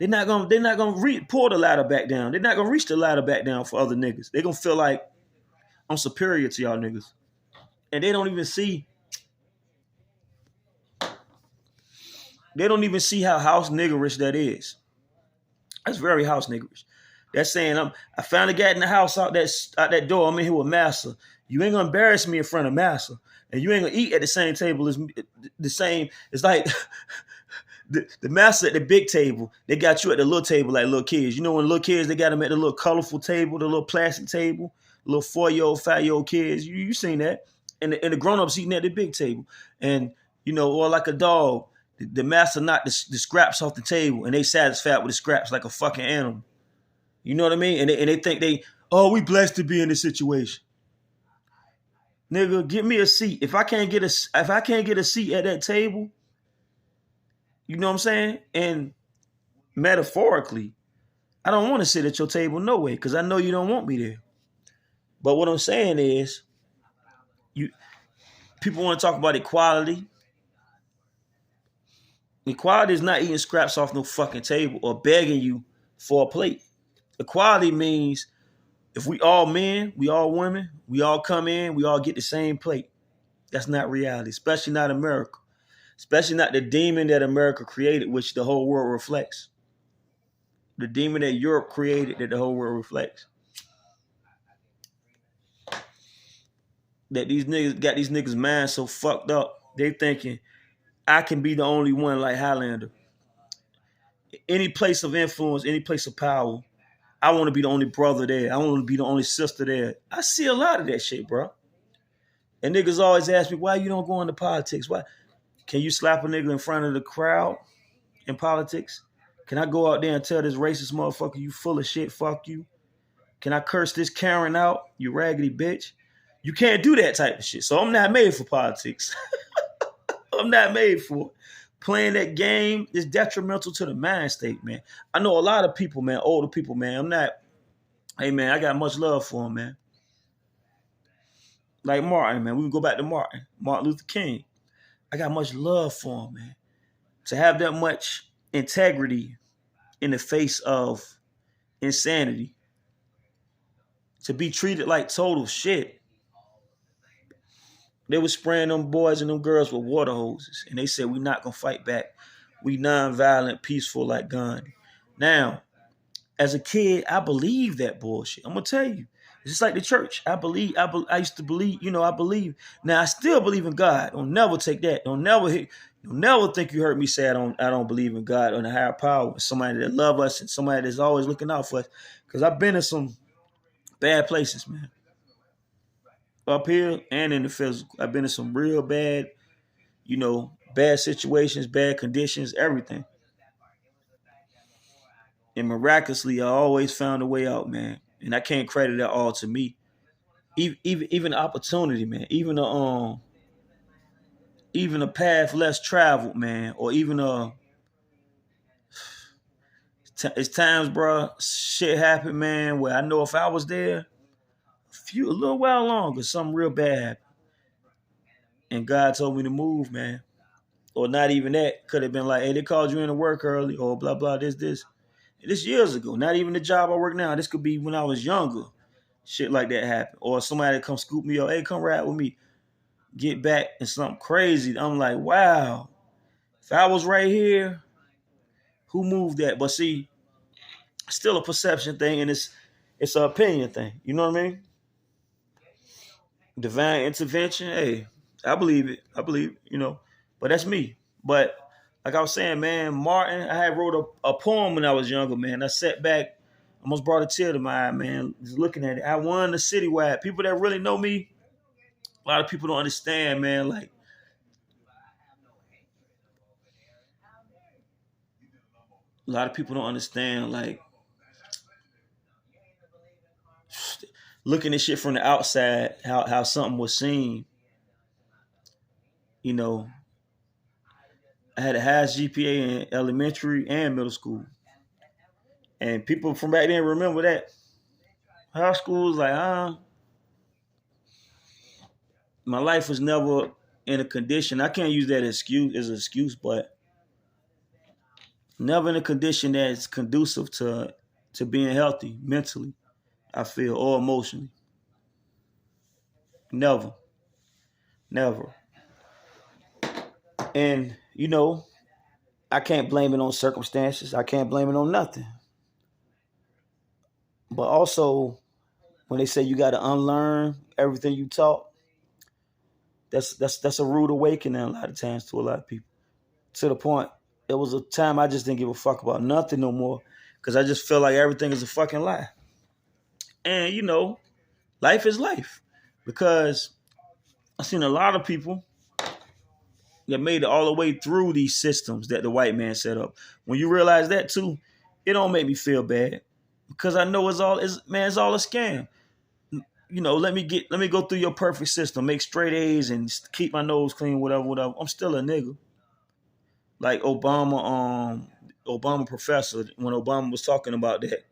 They're not gonna pull the ladder back down. They're not gonna reach the ladder back down for other niggas. They're gonna feel like I'm superior to y'all niggas. And they don't even see how house niggerish that is. That's very house niggerish. That's saying I finally got in the house out that door. I'm in here with Massa. You ain't gonna embarrass me in front of Massa. And you ain't gonna eat at the same table as the same. It's like the master at the big table, they got you at the little table like little kids. You know when little kids, they got them at the little colorful table, the little plastic table, little 4-year-old, 5-year-old kids. You seen that. And the grown-ups eating at the big table. And, or like a dog, the master knocked the scraps off the table and they satisfied with the scraps like a fucking animal. You know what I mean? And they think we blessed to be in this situation. Nigga, give me a seat. If I can't get a seat at that table, you know what I'm saying? And metaphorically, I don't want to sit at your table no way because I know you don't want me there. But what I'm saying is, people want to talk about equality. Equality is not eating scraps off no fucking table or begging you for a plate. Equality means if we all men, we all women, we all come in, we all get the same plate. That's not reality, especially not America. Especially not the demon that America created, which the whole world reflects. The demon that Europe created that the whole world reflects. That these niggas got these niggas' minds so fucked up. They thinking, I can be the only one like Highlander. Any place of influence, any place of power, I want to be the only brother there. I want to be the only sister there. I see a lot of that shit, bro. And niggas always ask me, why you don't go into politics? Why? Can you slap a nigga in front of the crowd in politics? Can I go out there and tell this racist motherfucker, you full of shit, fuck you? Can I curse this Karen out, you raggedy bitch? You can't do that type of shit. So I'm not made for politics. I'm not made for it. Playing that game is detrimental to the mind state, man. I know a lot of people, man, older people, man. Hey, man, I got much love for them, man. Like Martin, man. We can go back to Martin Luther King. I got much love for him, man. To have that much integrity in the face of insanity. To be treated like total shit. They were spraying them boys and them girls with water hoses. And they said, we're not going to fight back. We non-violent, peaceful like Gandhi. Now, as a kid, I believed that bullshit. I'm going to tell you. It's just like the church. I used to believe, I believe. Now, I still believe in God. Don't never take that. Don't never think you heard me say I don't believe in God or in a higher power. Somebody that love us and somebody that's always looking out for us. Because I've been in some bad places, man. Up here and in the physical. I've been in some real bad, bad situations, bad conditions, everything. And miraculously, I always found a way out, man. And I can't credit it all to me. Even opportunity, man. Even a path less traveled, man. Or even it's times, bro, shit happened, man, where I know if I was there a little while longer, something real bad happened. And God told me to move, man. Or not even that. Could have been like, hey, they called you in to work early, or blah, blah, this. And this years ago. Not even the job I work now. This could be when I was younger. Shit like that happened. Or somebody come scoop me up, hey, come ride with me. Get back and something crazy. I'm like, wow. If I was right here, who moved that? But see, it's still a perception thing, and it's an opinion thing. You know what I mean? Divine intervention, hey, I believe it. But that's me. But like I was saying, man, Martin, I had wrote a poem when I was younger, man. I sat back, almost brought a tear to my eye, man, just looking at it. I won the citywide. People that really know me, a lot of people don't understand, man. Like, a lot of people don't understand, like, looking at shit from the outside, how something was seen. I had a highest GPA in elementary and middle school. And people from back then remember that. High school was like, my life was never in a condition. I can't use that as an excuse, but never in a condition that's conducive to being healthy mentally, I feel, or emotionally. Never, never. And I can't blame it on circumstances. I can't blame it on nothing. But also, when they say you got to unlearn everything you taught, that's a rude awakening a lot of times to a lot of people. To the point, there was a time I just didn't give a fuck about nothing no more because I just feel like everything is a fucking lie. And life is life because I've seen a lot of people that made it all the way through these systems that the white man set up. When you realize that too, it don't make me feel bad because I know it's all a scam. Let me go through your perfect system, make straight A's and keep my nose clean, whatever. I'm still a nigga. Like Obama professor, when Obama was talking about that,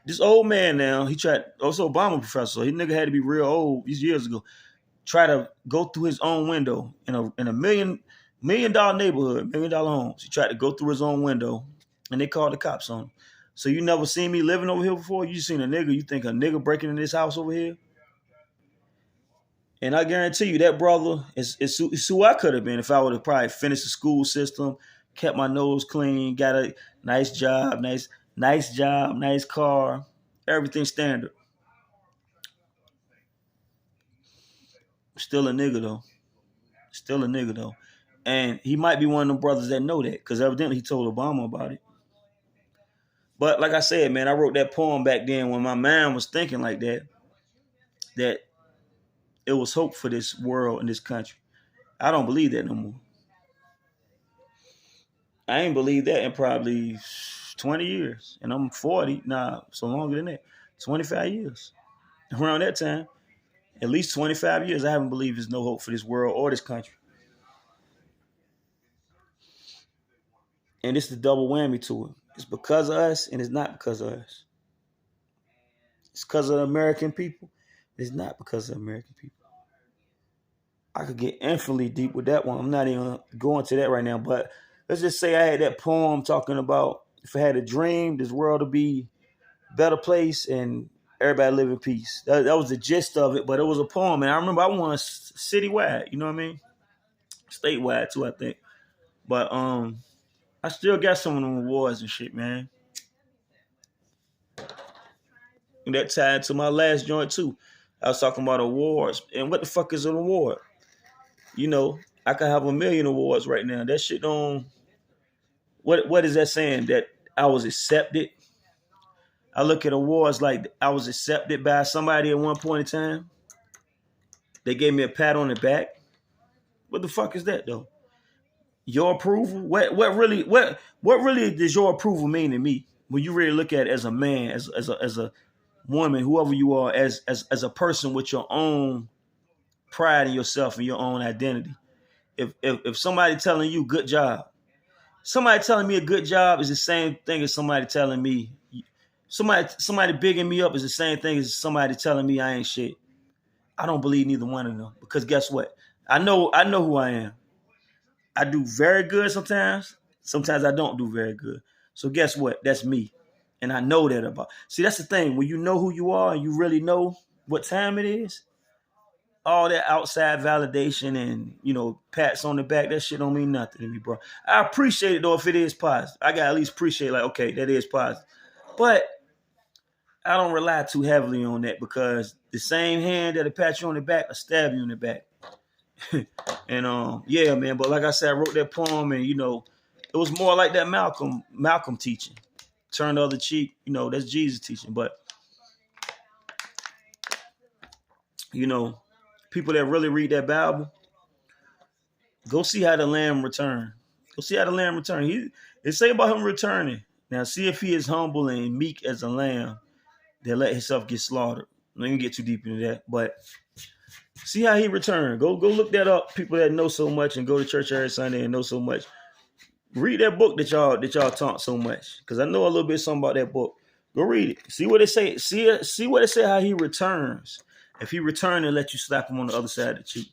this old man now, he tried, also Obama professor, he nigga had to be real old these years ago, try to go through his own window in a $1 million neighborhood, $1 million homes. He tried to go through his own window and they called the cops on him. So you never seen me living over here before? You seen a nigga, you think a nigga breaking in this house over here? And I guarantee you that brother is who I could have been if I would have probably finished the school system, kept my nose clean, got a nice job, nice car, everything standard. Still a nigga though. And he might be one of them brothers that know that because evidently he told Obama about it. But like I said, man, I wrote that poem back then when my mind was thinking like that it was hope for this world and this country. I don't believe that no more. I ain't believed that in probably 20 years. And I'm 40. Nah, so longer than that. 25 years. Around that time, at least 25 years, I haven't believed there's no hope for this world or this country. And it's the double whammy to it. It's because of us and it's not because of us. It's because of the American people. It's not because of the American people. I could get infinitely deep with that one. I'm not even going to that right now. But let's just say I had that poem talking about if I had a dream, this world would be a better place and everybody live in peace. That was the gist of it, but it was a poem. And I remember I won citywide, you know what I mean? Statewide too, I think. But I still got some of them awards and shit, man. And that tied to my last joint too. I was talking about awards. And what the fuck is an award? I could have 1 million awards right now. That shit don't. What is that saying? That I was accepted? I look at awards like I was accepted by somebody at one point in time. They gave me a pat on the back. What the fuck is that though? Your approval? What really does your approval mean to me? When you really look at it as a man, as a woman, whoever you are, as a person with your own pride in yourself and your own identity. If somebody telling you good job, somebody telling me a good job is the same thing as somebody telling me somebody bigging me up is the same thing as somebody telling me I ain't shit. I don't believe neither one of them because guess what? I know who I am. I do very good sometimes. Sometimes I don't do very good. So guess what? That's me. And I know that about. See, that's the thing. When you know who you are and you really know what time it is, all that outside validation and, pats on the back, that shit don't mean nothing to me, bro. I appreciate it, though, if it is positive. I got to at least appreciate, like, okay, that is positive. But I don't rely too heavily on that because the same hand that'll pat you on the back will stab you in the back. And, yeah, man, but like I said, I wrote that poem and, it was more like that Malcolm teaching. Turn the other cheek, that's Jesus teaching. But, people that really read that Bible, go see how the Lamb returned. Go see how the Lamb returned. They say about him returning. Now, see if he is humble and meek as a lamb that let himself get slaughtered. I'm not going to get too deep into that, but see how he returned. Go look that up. People that know so much and go to church every Sunday and know so much. Read that book that y'all taught so much, because I know a little bit something about that book. Go read it. See what it say. See what it say. How he returns. If he returned and let you slap him on the other side of the cheek.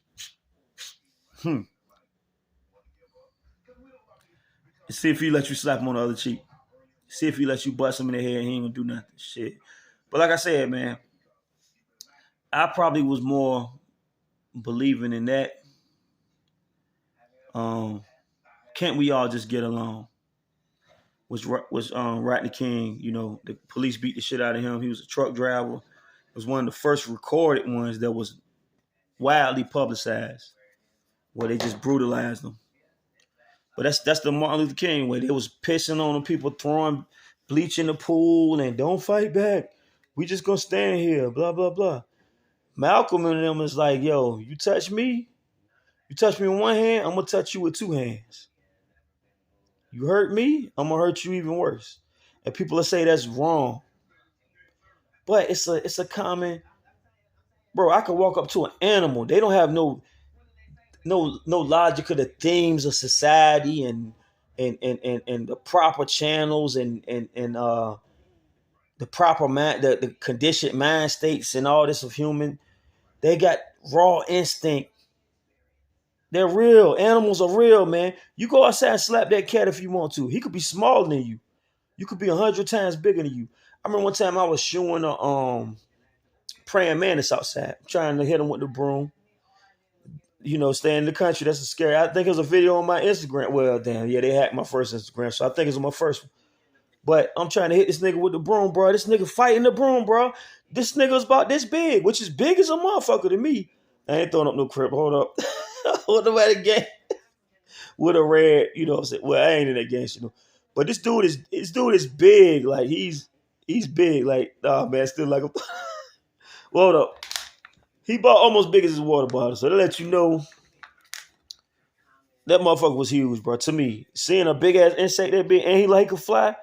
See if he let you slap him on the other cheek. See if he let you bust him in the head and he ain't gonna do nothing. Shit. But like I said, man, I probably was more believing in that. Um, can't we all just get along? Was Rodney King? You know, the police beat the shit out of him. He was a truck driver. It was one of the first recorded ones that was widely publicized, where they just brutalized them. But that's the Martin Luther King way. They was pissing on the people, throwing bleach in the pool, and don't fight back. We just gonna stand here, blah blah blah. Malcolm and them is like, yo, you touch me with one hand, I'm gonna touch you with two hands. You hurt me, I'm gonna hurt you even worse. And people will say that's wrong, but it's a common, bro. I could walk up to an animal. They don't have no logic of the themes of society and the proper channels and the proper mind, the conditioned mind states and all this of human. They got raw instinct. They're real. Animals are real, man. You go outside and slap that cat if you want to. He could be smaller than you. You could be 100 times bigger than you. I remember one time I was shooing a praying mantis outside, trying to hit him with the broom. You know, stay in the country. That's a scary. I think it was a video on my Instagram. Well, damn, yeah, they hacked my first Instagram, so I think it's on my first one. But I'm trying to hit this nigga with the broom, bro. This nigga fighting the broom, bro. This nigga's about this big, which is big as a motherfucker to me. I ain't throwing up no crib. Hold up. Hold up at the game with a red, you know what I'm saying? Well, I ain't in that game, you know. But this dude is big. Like he's big. Like, oh man, still like a hold up. He about almost big as his water bottle. So they let you know that motherfucker was huge, bro. To me, seeing a big ass insect that big and he like could fly,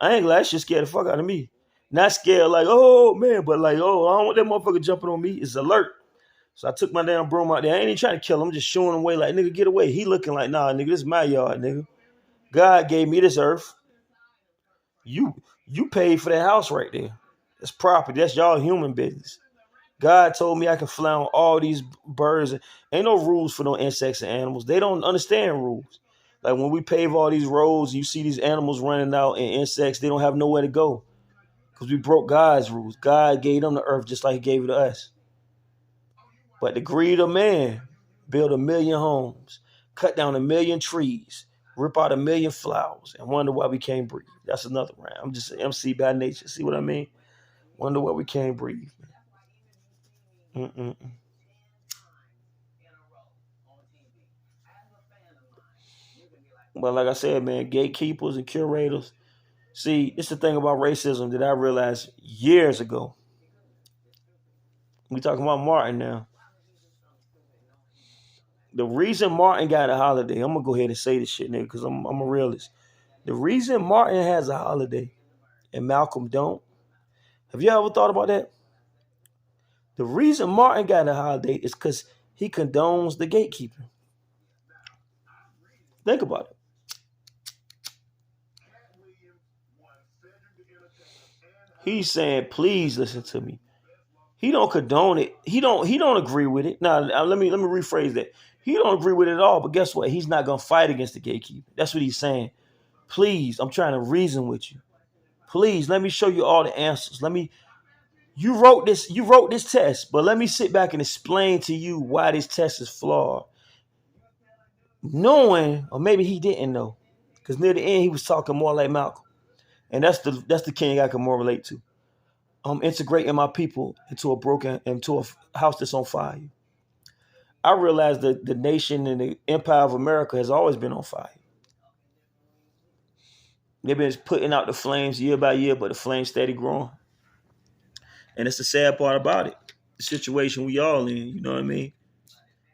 I ain't glad. That shit scared the fuck out of me. Not scared like, oh man, but like, oh, I don't want that motherfucker jumping on me. It's alert. So I took my damn broom out there. I ain't even trying to kill him. I'm just shooing him away like, nigga, get away. He looking like, nah, nigga, this is my yard, nigga. God gave me this earth. You paid for that house right there. That's property. That's y'all human business. God told me I can fly on all these birds. Ain't no rules for no insects and animals. They don't understand rules. Like when we pave all these roads, you see these animals running out and insects, they don't have nowhere to go. Because we broke God's rules. God gave them the earth just like he gave it to us. But the greed of man, build 1 million homes, cut down 1 million trees, rip out 1 million flowers, and wonder why we can't breathe. That's another round. I'm just an MC by nature. See what I mean? Wonder why we can't breathe. Mm-mm. But like I said, man, gatekeepers and curators. See, it's the thing about racism that I realized years ago. We talking about Martin now. The reason Martin got a holiday, I'm gonna go ahead and say this shit, nigga, because I'm a realist. The reason Martin has a holiday and Malcolm don't. Have you ever thought about that? The reason Martin got a holiday is because he condones the gatekeeping. Think about it. He's saying, please listen to me. He don't condone it. He don't agree with it. Now let me rephrase that. He don't agree with it at all. But guess what? He's not gonna fight against the gatekeeper. That's what he's saying. Please, I'm trying to reason with you. Please, let me show you all the answers. You wrote this test, but let me sit back and explain to you why this test is flawed. Knowing, or maybe he didn't know, because near the end he was talking more like Malcolm, and that's the king I can more relate to. I'm integrating my people into a house that's on fire. I realized that the nation and the empire of America has always been on fire. They've been putting out the flames year by year, but the flames steady growing. And it's the sad part about it. The situation we all in, you know what I mean?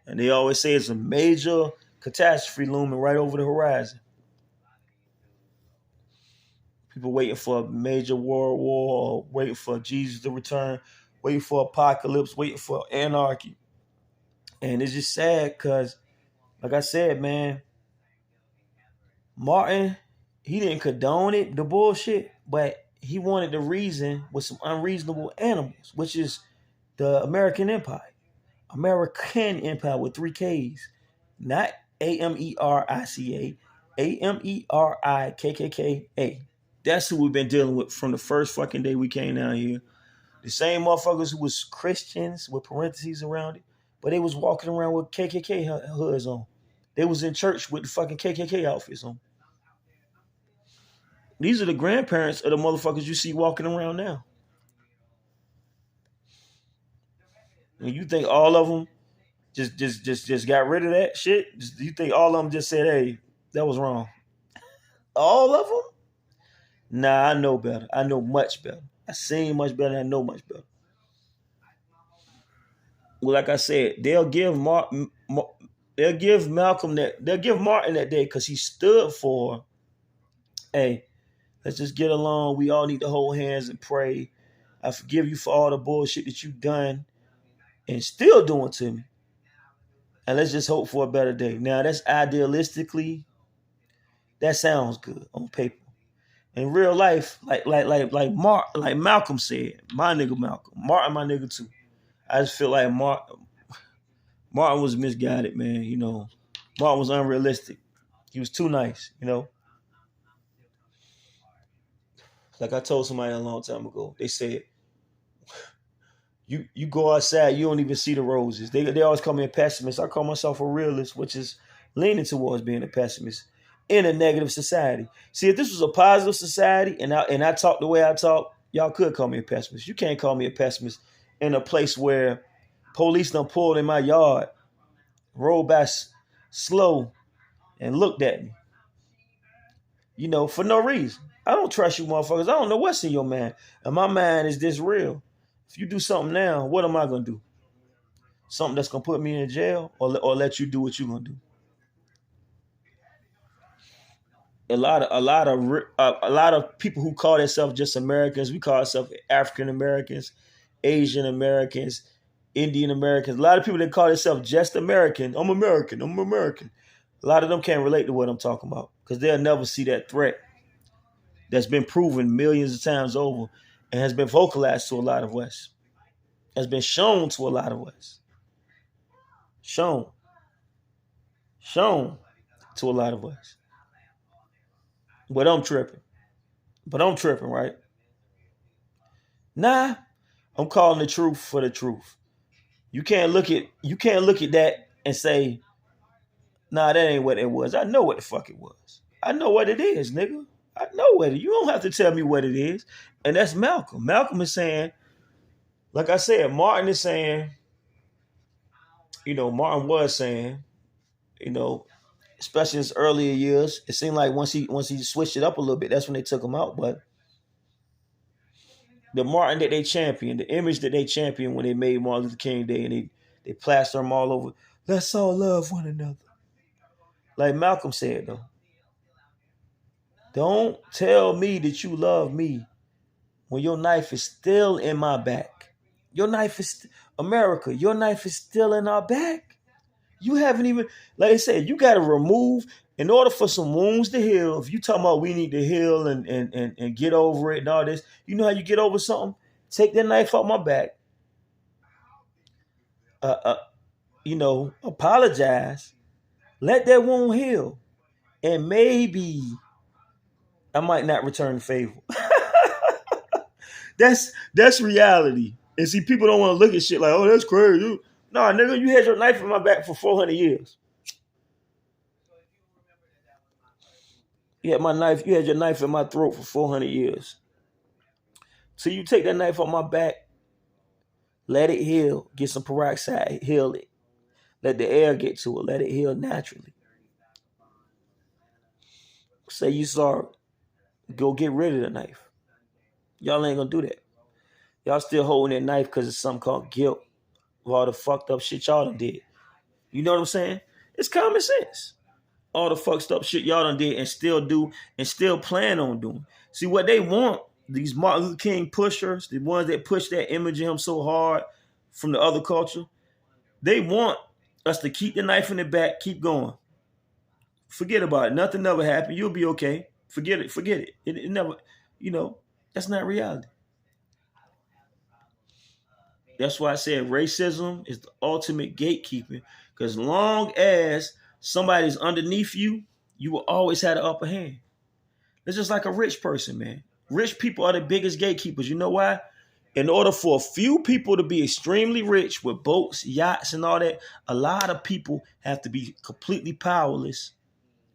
And they always say it's a major catastrophe looming right over the horizon. People waiting for a major world war, waiting for Jesus to return, waiting for apocalypse, waiting for anarchy. And it's just sad because, like I said, man, Martin, he didn't condone it, the bullshit, but he wanted to reason with some unreasonable animals, which is the American Empire. American Empire with 3 Ks, not America, AMERIKKKA. That's who we've been dealing with from the first fucking day we came down here. The same motherfuckers who was Christians with parentheses around it, but they was walking around with KKK hoods on. They was in church with the fucking KKK outfits on. These are the grandparents of the motherfuckers you see walking around now. And you think all of them just got rid of that shit? You think all of them just said, "Hey, that was wrong"? All of them? Nah, I know better. I know much better. I seen much better. I know much better. Well, like I said, they'll give Malcolm that, they'll give Martin that day because he stood for, hey, let's just get along. We all need to hold hands and pray. I forgive you for all the bullshit that you've done and still doing to me. And let's just hope for a better day. Now, that's idealistically, that sounds good on paper. In real life, like Malcolm said, my nigga Malcolm, Martin, my nigga too. I just feel like Martin was misguided, man. You know, Martin was unrealistic. He was too nice, you know. Like I told somebody a long time ago, they said, you go outside, you don't even see the roses. They always call me a pessimist. I call myself a realist, which is leaning towards being a pessimist in a negative society. See, if this was a positive society and I talk the way I talk, y'all could call me a pessimist. You can't call me a pessimist in a place where police done pulled in my yard, rolled by slow, and looked at me. You know, for no reason. I don't trust you motherfuckers. I don't know what's in your mind. And my mind is this real. If you do something now, what am I going to do? Something that's going to put me in jail or let you do what you're going to do? A lot of people who call themselves just Americans, we call ourselves African Americans, Asian Americans, Indian Americans. A lot of people that call themselves just American. I'm American. I'm American. A lot of them can't relate to what I'm talking about because they'll never see that threat that's been proven millions of times over and has been vocalized to a lot of us, has been shown to a lot of us, shown to a lot of us. But I'm tripping, right? Nah, I'm calling the truth for the truth. You can't look at that and say, nah, that ain't what it was. I know what the fuck it was. I know what it is, nigga. I know what it is. You don't have to tell me what it is. And that's Malcolm. Malcolm is saying, like I said, Martin is saying, Martin was saying, especially in his earlier years, it seemed like once he switched it up a little bit, that's when they took him out. But the Martin that they championed, the image that they championed when they made Martin Luther King Day and they plaster him all over, let's all love one another. Like Malcolm said, though, don't tell me that you love me when your knife is still in my back. Your knife is, America, your knife is still in our back. You haven't even, like I said, you got to remove, in order for some wounds to heal, if you talking about we need to heal and get over it and all this, you know how you get over something? Take that knife off my back. Apologize. Let that wound heal. And maybe I might not return the favor. That's reality. And see, people don't want to look at shit like, oh, that's crazy. No, nigga, you had your knife in my back for 400 years. You had your knife in my throat for 400 years. So you take that knife on my back, let it heal, get some peroxide, heal it. Let the air get to it, let it heal naturally. Say you sorry, go get rid of the knife. Y'all ain't gonna do that. Y'all still holding that knife because it's something called guilt of all the fucked up shit y'all done did. You know what I'm saying? It's common sense. All the fucked up shit y'all done did and still do and still plan on doing. See what they want, these Martin Luther King pushers, the ones that push that image of him so hard from the other culture, they want us to keep the knife in the back, keep going. Forget about it. Nothing never happened. You'll be okay. Forget it. It never, that's not reality. That's why I said racism is the ultimate gatekeeping. Because long as somebody's underneath you, You will always have the upper hand. It's just like a rich person, man. Rich people are the biggest gatekeepers. You know why? In order for a few people to be extremely rich with boats, yachts, and all that, a lot of people have to be completely powerless.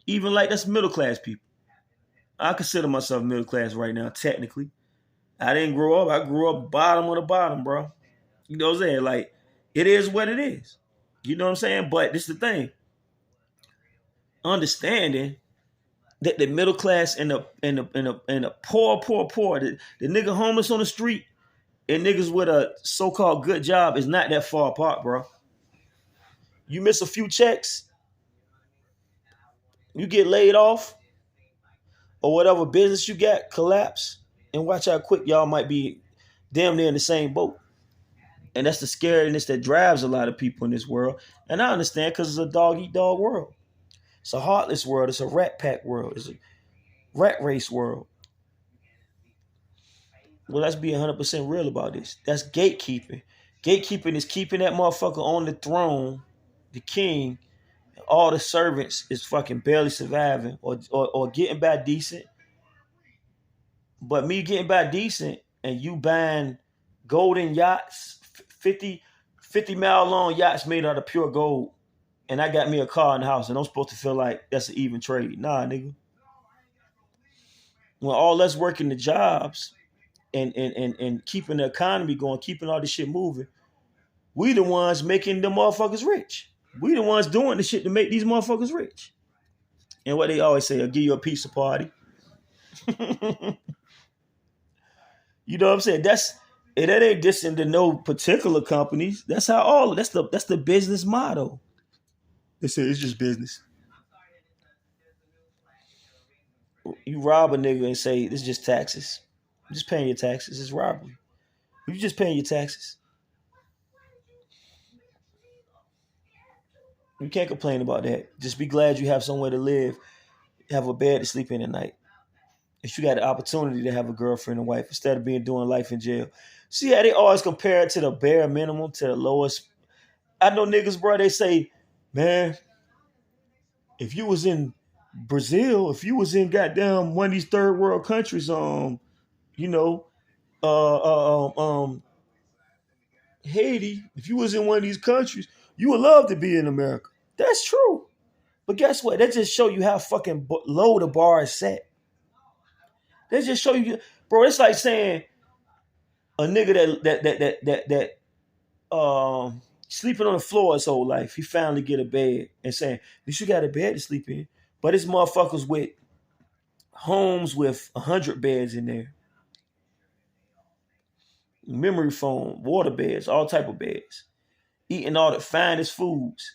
Even like that's middle class people. I consider myself middle class right now, technically. I didn't grow up. I grew up bottom of the bottom, bro. You know what I'm saying? Like, it is what it is. You know what I'm saying? But this is the thing. Understanding that the middle class and the poor, the nigga homeless on the street and niggas with a so-called good job is not that far apart, bro. You miss a few checks, you get laid off, or whatever business you got collapse, and watch how quick y'all might be damn near in the same boat. And that's the scariness that drives a lot of people in this world. And I understand because it's a dog-eat-dog world. It's a heartless world. It's a rat pack world. It's a rat race world. Well, let's be 100% real about this. That's gatekeeping. Gatekeeping is keeping that motherfucker on the throne, the king. All the servants is fucking barely surviving or getting by decent. But me getting by decent and you buying golden yachts, 50-mile long yachts made out of pure gold, and I got me a car in the house, and I'm supposed to feel like that's an even trade. Nah, nigga. When all us working the jobs and keeping the economy going, keeping all this shit moving, we the ones making the motherfuckers rich. We the ones doing the shit to make these motherfuckers rich. And what they always say, I'll give you a pizza party. You know what I'm saying? That ain't dissing to no particular companies. That's how that's the business motto. They say it's just business. You rob a nigga and say it's just taxes. You're just paying your taxes. It's robbery. You just paying your taxes. You can't complain about that. Just be glad you have somewhere to live, have a bed to sleep in at night. If you got the opportunity to have a girlfriend and wife instead of doing life in jail. See how they always compare it to the bare minimum, to the lowest. I know niggas, bro, they say, man, if you was in Brazil, if you was in goddamn one of these third world countries, you know, Haiti, if you was in one of these countries, you would love to be in America. That's true. But guess what? That just show you how fucking low the bar is set. They just show you, bro. It's like saying a nigga that sleeping on the floor his whole life. He finally get a bed and saying, at least you got a bed to sleep in. But it's motherfuckers with homes with 100 beds in there, memory foam, water beds, all type of beds, eating all the finest foods.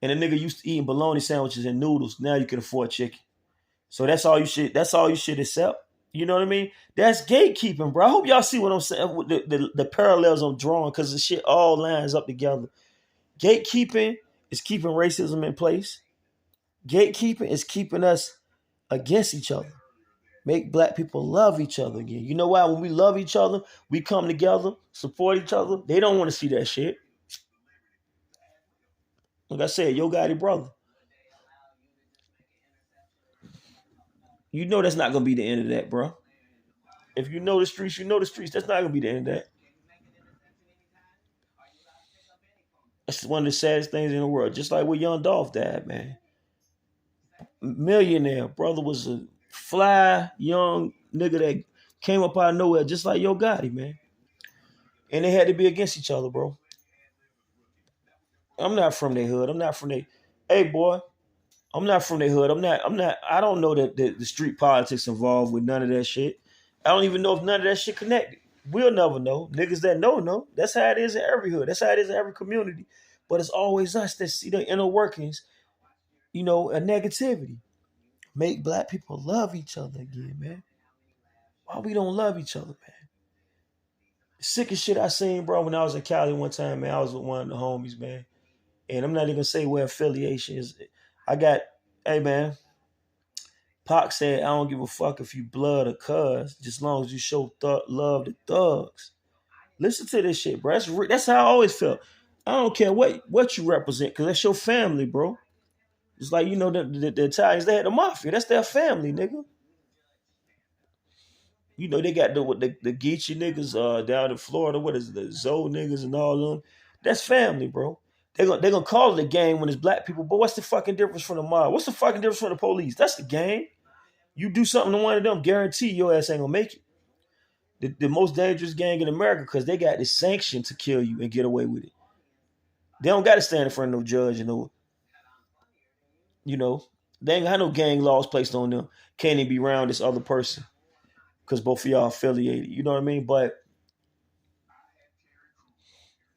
And a nigga used to eating bologna sandwiches and noodles. Now you can afford chicken. So that's all you should accept. You know what I mean? That's gatekeeping, bro. I hope y'all see what I'm saying with the parallels I'm drawing, because the shit all lines up together. Gatekeeping is keeping racism in place. Gatekeeping is keeping us against each other. Make black people love each other again. You know why? When we love each other, we come together, support each other. They don't want to see that shit. Like I said, Yo Gotti brother. You know that's not going to be the end of that, bro. If you know the streets, you know the streets. That's not going to be the end of that. That's one of the saddest things in the world. Just like when Young Dolph died, man. Millionaire. Brother was a fly, young nigga that came up out of nowhere, just like Yo Gotti, man. And they had to be against each other, bro. I'm not from their hood. I'm not from their... Hey, boy. I'm not from their hood. I don't know that the street politics involved with none of that shit. I don't even know if none of that shit connected. We'll never know. Niggas that know. That's how it is in every hood. That's how it is in every community. But it's always us that see the inner workings, you know, a negativity. Make black people love each other again, man. Why we don't love each other, man? The sickest shit I seen, bro, when I was in Cali one time, man, I was with one of the homies, man. And I'm not even gonna say where affiliation is. Hey, man, Pac said, I don't give a fuck if you blood or cuz, just as long as you show love to thugs. Listen to this shit, bro. That's how I always felt. I don't care what you represent, because that's your family, bro. It's like, the Italians, they had the mafia. That's their family, nigga. They got the Geechee niggas down in Florida. What is it, the Zoe niggas and all of them? That's family, bro. They gonna call it a gang when it's black people, but what's the fucking difference from the mob? What's the fucking difference from the police? That's the gang. You do something to one of them, guarantee your ass ain't gonna make it. The most dangerous gang in America because they got the sanction to kill you and get away with it. They don't got to stand in front of no judge and you know, they ain't got no gang laws placed on them. Can't even be around this other person because both of y'all affiliated. You know what I mean? But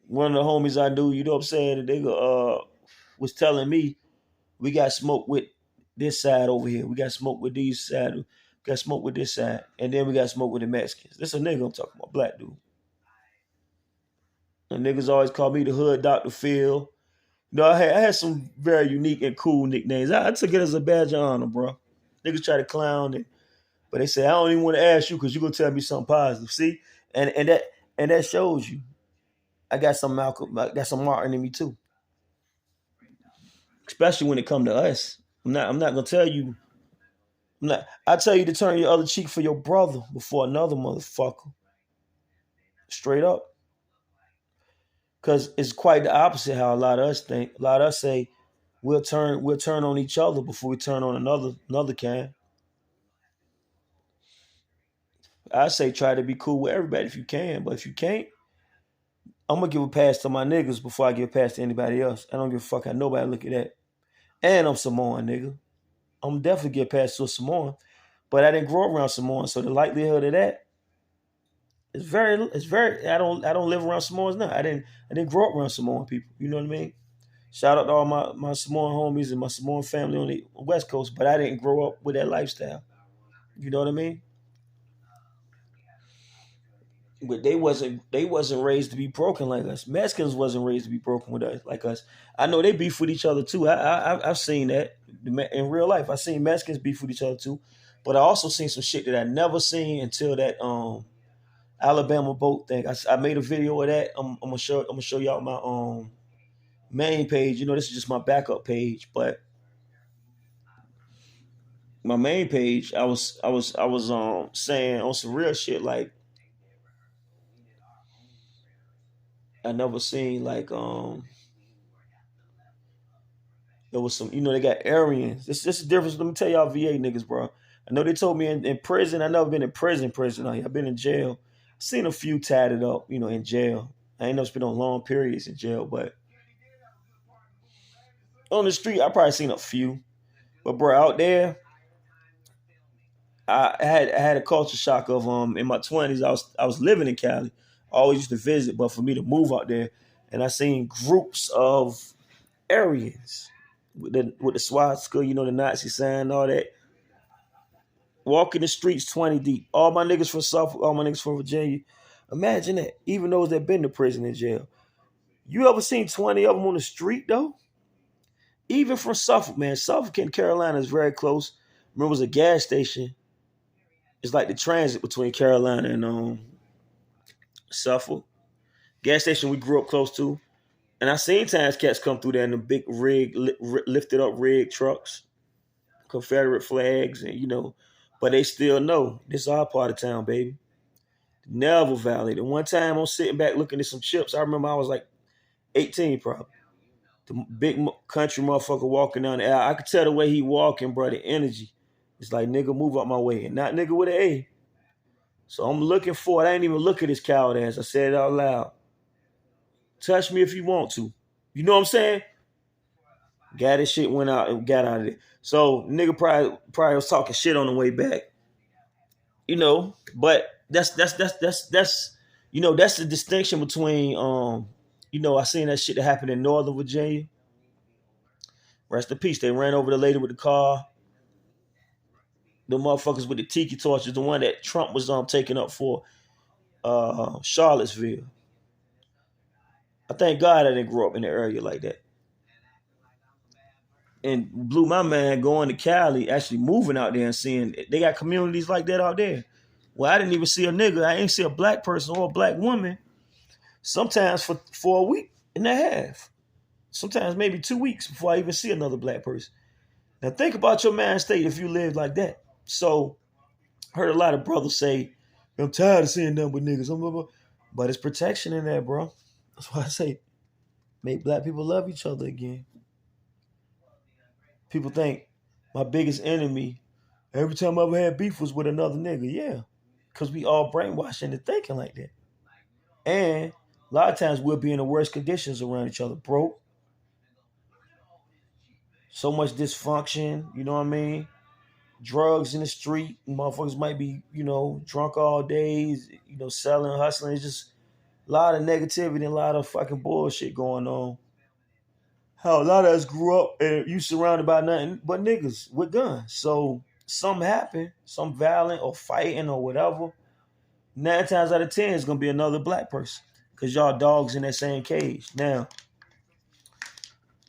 one of the homies I knew, you know what I'm saying, they was telling me we got smoke with this side over here. We got smoke with these side. We got smoke with this side. And then we got smoke with the Mexicans. This a nigga I'm talking about, black dude. And niggas always call me the hood Dr. Phil. I had some very unique and cool nicknames. I took it as a badge of honor, bro. Niggas try to clown it, but they say I don't even want to ask you because you're gonna tell me something positive. See, and that shows you I got some Malcolm, I got some Martin in me too. Especially when it come to us. I'm not gonna tell you. I tell you to turn your other cheek for your brother before another motherfucker. Straight up, because it's quite the opposite how a lot of us think. A lot of us say we'll turn on each other before we turn on another can. I say try to be cool with everybody if you can, but if you can't, I'm gonna give a pass to my niggas before I give a pass to anybody else. I don't give a fuck how nobody look at that. And I'm Samoan, nigga. I'm definitely give a pass to a Samoan, but I didn't grow up around Samoans, so the likelihood of that is very. I don't live around Samoans now. I didn't grow up around Samoan people. You know what I mean? Shout out to all my Samoan homies and my Samoan family on the West Coast, but I didn't grow up with that lifestyle. You know what I mean? But they wasn't raised to be broken like us. Mexicans wasn't raised to be broken with us like us. I know they beef with each other too. I've seen that in real life. I've seen Mexicans beef with each other too, but I also seen some shit that I never seen until that Alabama boat thing. I made a video of that. I'm gonna show y'all my main page. This is just my backup page, but my main page, I was saying on some real shit like I never seen like there was some, they got Aryans. This is the difference. Let me tell y'all VA niggas, bro. I know they told me in prison. I never been in prison. I've been in jail. Seen a few tatted up, in jail. I ain't never spent on long periods in jail, but on the street, I probably seen a few. But bro, out there, I had a culture shock of in my 20s. I was living in Cali. I always used to visit, but for me to move out there, and I seen groups of Aryans with the swastika, the Nazi sign, and all that, walking the streets 20 deep. All my niggas from Suffolk, all my niggas from Virginia. Imagine that. Even those that been to prison and jail. You ever seen 20 of them on the street though? Even from Suffolk, man. Suffolk and Carolina is very close. Remember, it was a gas station. It's like the transit between Carolina and Suffolk. Gas station we grew up close to. And I seen times cats come through there in the big lifted up rig trucks, Confederate flags, and but they still know this is our part of town, baby. Neville Valley. The one time I'm sitting back looking at some chips, I remember I was like 18 probably. The big country motherfucker walking down the aisle. I could tell the way he walking, bro, the energy. It's like, nigga, move up my way. And not nigga with an A. So I'm looking for it. I ain't even look at his coward ass. I said it out loud. Touch me if you want to. You know what I'm saying? Got his shit, went out and got out of it. So nigga probably was talking shit on the way back. But that's that's the distinction between I seen that shit that happened in Northern Virginia. Rest in peace. They ran over the lady with the car. The motherfuckers with the tiki torches, the one that Trump was taking up for Charlottesville. I thank God I didn't grow up in the area like that. And blew my man going to Cali, actually moving out there and seeing they got communities like that out there. Well, I didn't even see a nigga. I ain't see a black person or a black woman. Sometimes for a week and a half. Sometimes maybe 2 weeks before I even see another black person. Now think about your mind state if you live like that. So I heard a lot of brothers say, I'm tired of seeing nothing but niggas. But it's protection in there, bro. That's why I say make black people love each other again. People think my biggest enemy every time I ever had beef was with another nigga. Yeah. Because we all brainwashed into thinking like that. And a lot of times we'll be in the worst conditions around each other. Broke, so much dysfunction, you know what I mean? Drugs in the street. Motherfuckers might be, drunk all days, selling, hustling. It's just a lot of negativity and a lot of fucking bullshit going on. How a lot of us grew up and you surrounded by nothing but niggas with guns. So something happened, some violent or fighting or whatever. 9 times out of 10, it's gonna be another black person. Cause y'all dogs in that same cage. Now,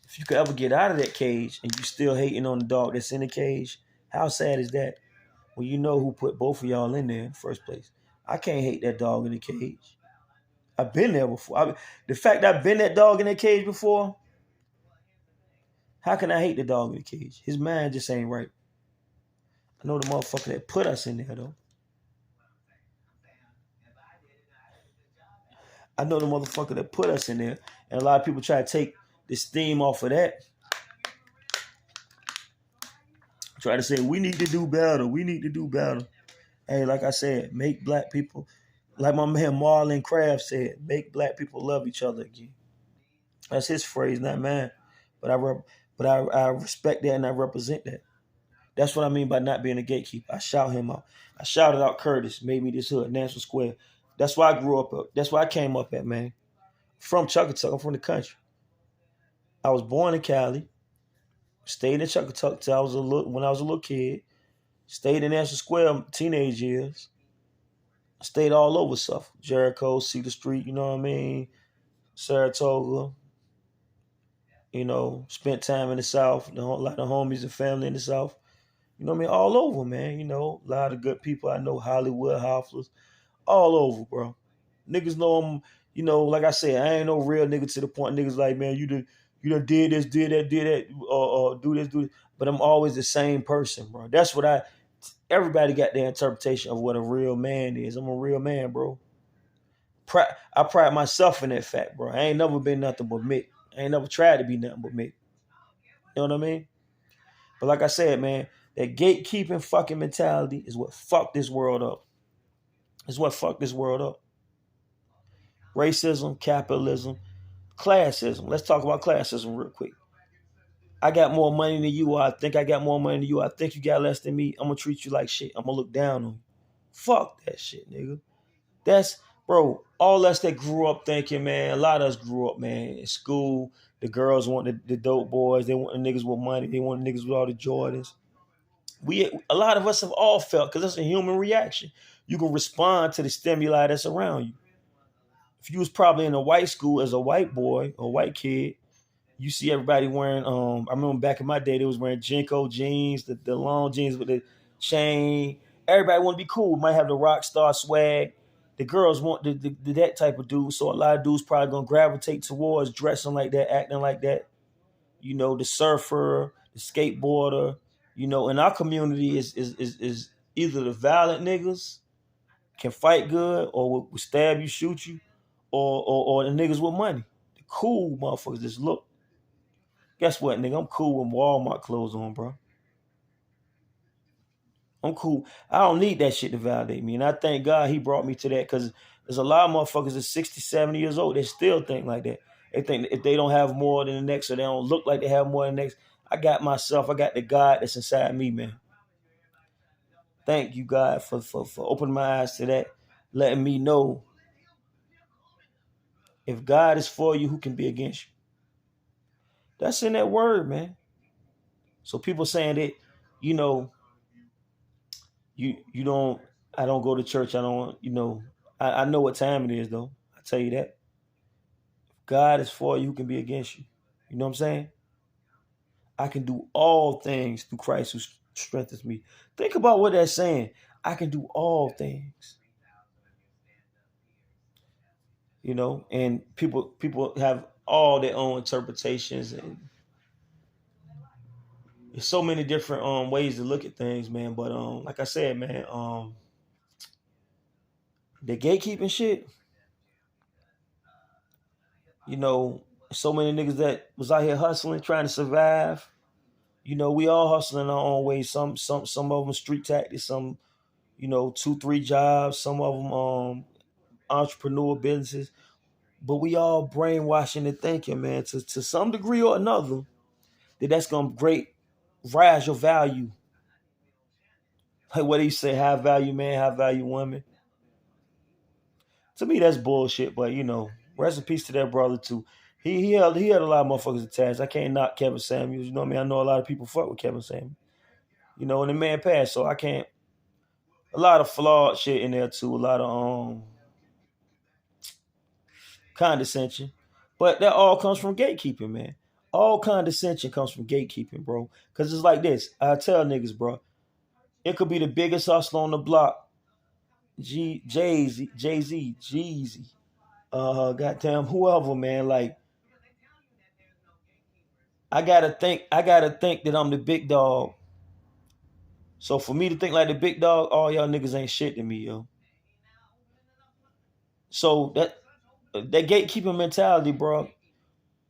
if you could ever get out of that cage and you still hating on the dog that's in the cage, how sad is that? When you know who put both of y'all in there in the first place. I can't hate that dog in the cage. I've been there before. The fact that I've been that dog in that cage before, how can I hate the dog in the cage? His mind just ain't right. I know the motherfucker that put us in there though. I know the motherfucker that put us in there, and a lot of people try to take the steam off of that. Try to say we need to do better. We need to do better. Hey, like I said, make black people, like my man Marlon Craft said, make black people love each other again. That's his phrase, not mine. But I respect that and I represent that. That's what I mean by not being a gatekeeper. I shout him out. I shouted out Curtis, made me this hood, National Square. That's why I grew up at. That's why I came up at, man. From Chuckatuck, I'm from the country. I was born in Cali, stayed in Chuckatuck till when I was a little kid. Stayed in National Square teenage years. Stayed all over Suffolk, Jericho, Cedar Street. You know what I mean? Saratoga. Spent time in the South. A lot of homies and family in the South. You know what I mean? All over, man. A lot of good people. I know Hollywood, Hofflers, all over, bro. Niggas know I'm, like I said, I ain't no real nigga to the point niggas like, man, you done did this, did that, or do this, do this. But I'm always the same person, bro. That's what everybody got their interpretation of what a real man is. I'm a real man, bro. I pride myself in that fact, bro. I ain't never been nothing but me. I ain't never tried to be nothing but me. You know what I mean? But like I said, man, that gatekeeping fucking mentality is what fucked this world up. It's what fucked this world up. Racism, capitalism, classism. Let's talk about classism real quick. I got more money than you, or I think I got more money than you. I think you got less than me. I'm gonna treat you like shit. I'm gonna look down on you. Fuck that shit, nigga. That's bro. All us that grew up thinking, man. A lot of us grew up, man. In school, the girls want the dope boys. They want the niggas with money. They want the niggas with all the Jordans. A lot of us have all felt because that's a human reaction. You can respond to the stimuli that's around you. If you was probably in a white school as a white boy or white kid, you see everybody wearing. I remember back in my day, they was wearing Jinko jeans, the long jeans with the chain. Everybody want to be cool. Might have the rock star swag. The girls want that type of dude. So a lot of dudes probably gonna gravitate towards dressing like that, acting like that. The surfer, the skateboarder. In our community is either the violent niggas can fight good or will stab you, shoot you, or the niggas with money. The cool motherfuckers just look. Guess what, nigga? I'm cool with Walmart clothes on, bro. I'm cool. I don't need that shit to validate me. And I thank God he brought me to that because there's a lot of motherfuckers that's 60, 70 years old. They still think like that. They think if they don't have more than the next or they don't look like they have more than the next. I got myself. I got the God that's inside me, man. Thank you, God, for opening my eyes to that, letting me know if God is for you, who can be against you? That's in that word, man. So people saying that, you know, you don't. I don't go to church. I don't. I know what time it is, though. I tell you that. God is for you, who can be against you. You know what I'm saying? I can do all things through Christ who strengthens me. Think about what that's saying. I can do all things. And people have all their own interpretations, and there's so many different ways to look at things, man. But like I said, man, the gatekeeping shit, you know, so many niggas that was out here hustling, trying to survive. You know, we all hustling our own way. Some of them street tactics, some, you know, 2, 3 jobs, some of them entrepreneur businesses. But we all brainwashing and thinking, man, to some degree or another, that's gonna rise your value. Like what do you say, high value man, high value woman. To me, that's bullshit. But you know, rest in peace to that brother too. He had a lot of motherfuckers attached. I can't knock Kevin Samuels. You know what I mean? I know a lot of people fuck with Kevin Samuels. You know, and the man passed, so I can't. A lot of flawed shit in there too. A lot of condescension, but that all comes from gatekeeping, man. All condescension comes from gatekeeping, bro. Cause it's like this. I tell niggas, bro. It could be the biggest hustler on the block, Jay Z, Jeezy, goddamn whoever, man. Like I gotta think that I'm the big dog. So for me to think like the big dog, all y'all niggas ain't shit to me, yo. So that gatekeeping mentality, bro,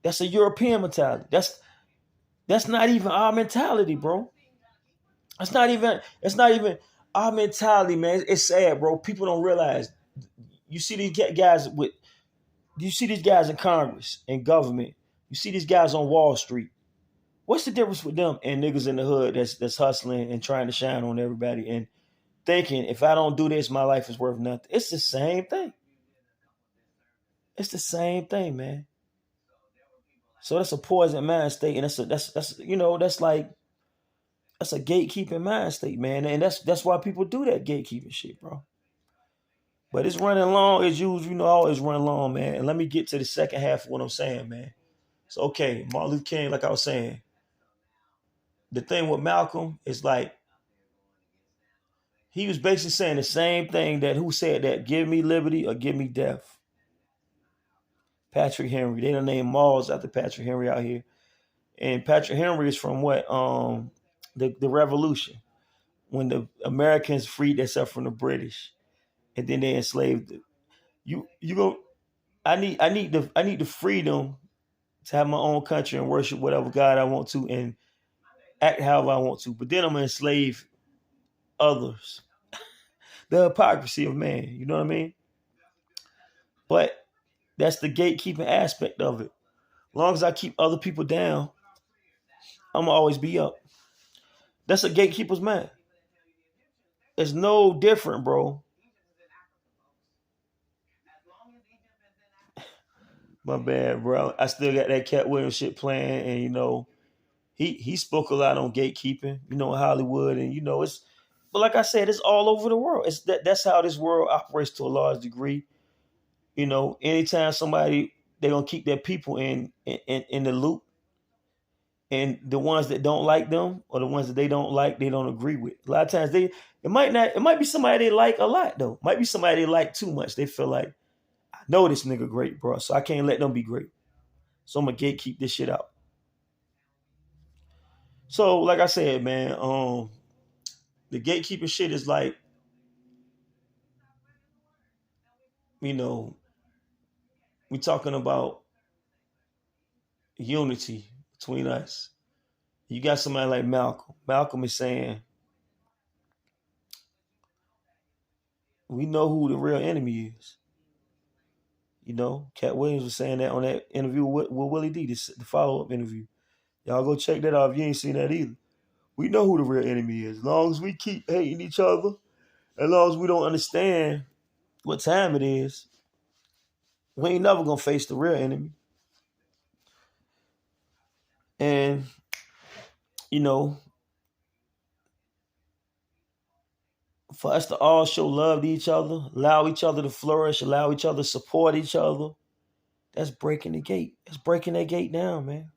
that's a European mentality. That's not even our mentality, bro. It's not even our mentality, man. It's sad, bro. People don't realize. You see these guys with you see these guys in Congress and government. You see these guys on Wall Street. What's the difference with them and niggas in the hood that's hustling and trying to shine on everybody and thinking if I don't do this, my life is worth nothing? It's the same thing. It's the same thing, man. So that's a poison mind state, and that's you know that's a gatekeeping mind state, man, and that's why people do that gatekeeping shit, bro. But it's running long as usual, you know, I always run long, man. And let me get to the second half of what I'm saying, man. So okay, Martin Luther King, like I was saying, the thing with Malcolm is like he was basically saying the same thing that who said that give me liberty or give me death. Patrick Henry. They done named malls after Patrick Henry out here. And Patrick Henry is from what? The Revolution. When the Americans freed themselves from the British. And then they enslaved them. You go I need the freedom to have my own country and worship whatever God I want to and act however I want to. But then I'm gonna enslave others. The hypocrisy of man, you know what I mean? But that's the gatekeeping aspect of it. As long as I keep other people down, I'm gonna always be up. That's a gatekeeper's man. It's no different, bro. My bad, bro. I still got that Cat Williams shit playing, and you know, he spoke a lot on gatekeeping, you know, in Hollywood, and you know, it's but like I said, it's all over the world. That's how this world operates to a large degree. You know, anytime somebody they're gonna keep their people in the loop, and the ones that don't like them or the ones that they don't agree with. A lot of times it might be somebody they like a lot though. Might be somebody they like too much. They feel like I know this nigga great, bro, so I can't let them be great. So I'm gonna gatekeep this shit out. So like I said, man, the gatekeeping shit is like, you know, we talking about unity between us. You got somebody like Malcolm. Malcolm is saying, we know who the real enemy is. You know, Cat Williams was saying that on that interview with Willie D, the follow up interview. Y'all go check that out if you ain't seen that either. We know who the real enemy is. As long as we keep hating each other, as long as we don't understand what time it is, we ain't never gonna face the real enemy. And, you know, for us to all show love to each other, allow each other to flourish, allow each other to support each other, that's breaking the gate. That's breaking that gate down, man.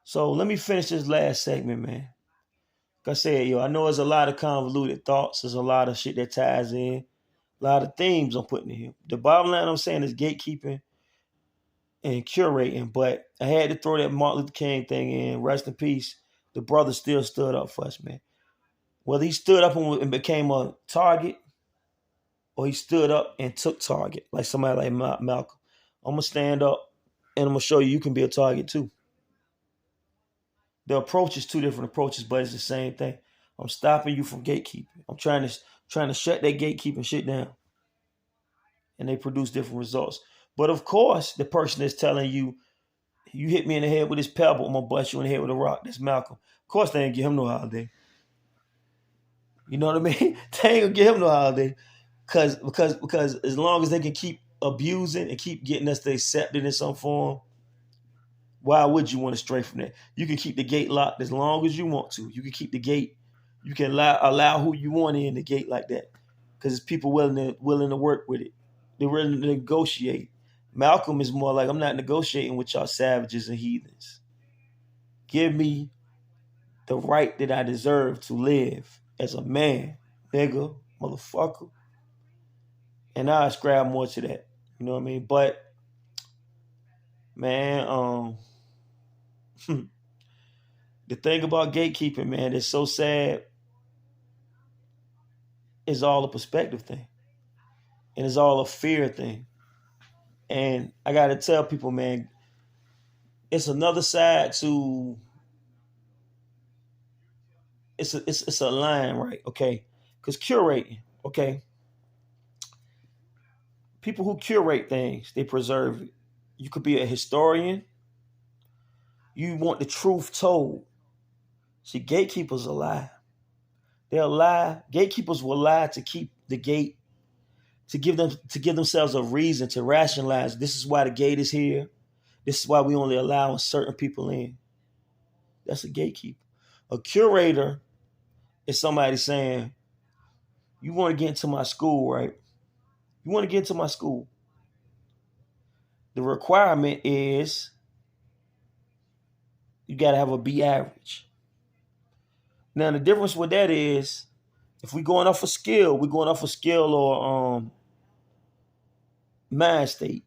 So let me finish this last segment, man. Like I said, yo, I know there's a lot of convoluted thoughts. There's a lot of shit that ties in. A lot of themes I'm putting in here. The bottom line I'm saying is gatekeeping and curating, but I had to throw that Martin Luther King thing in. Rest in peace. the brother still stood up for us, man. Whether he stood up and became a target, or he stood up and took target, like somebody like Malcolm. I'm going to stand up and I'm going to show you can be a target too. The approach is two different approaches, but it's the same thing. I'm stopping you from gatekeeping. I'm trying to shut that gatekeeping shit down. And they produce different results. But of course, the person that's telling you, you hit me in the head with this pebble, I'm going to bust you in the head with a rock. That's Malcolm. Of course, they ain't give him no holiday. You know what I mean? They ain't going to give him no holiday. Because as long as they can keep abusing and keep getting us to accept it in some form, why would you want to stray from that? You can keep the gate locked as long as you want to. You can keep the gate. You can allow who you want in the gate like that, because it's people willing to work with it. They're willing to negotiate. Malcolm is more like, I'm not negotiating with y'all savages and heathens. Give me the right that I deserve to live as a man, nigga, motherfucker. And I ascribe more to that. You know what I mean? But man, the thing about gatekeeping, man, that's so sad, is all a perspective thing. And it's all a fear thing. And I gotta tell people, man, it's another side to it's a line, right? Okay. Because curating, okay. People who curate things, they preserve it. You could be a historian. You want the truth told. See, gatekeepers will lie. They'll lie. Gatekeepers will lie to keep the gate, to give themselves a reason to rationalize. This is why the gate is here. This is why we only allow certain people in. That's a gatekeeper. A curator is somebody saying, you want to get into my school, right? You want to get into my school. The requirement is you got to have a B average. Now, the difference with that is, if we're going off a skill, or mind state.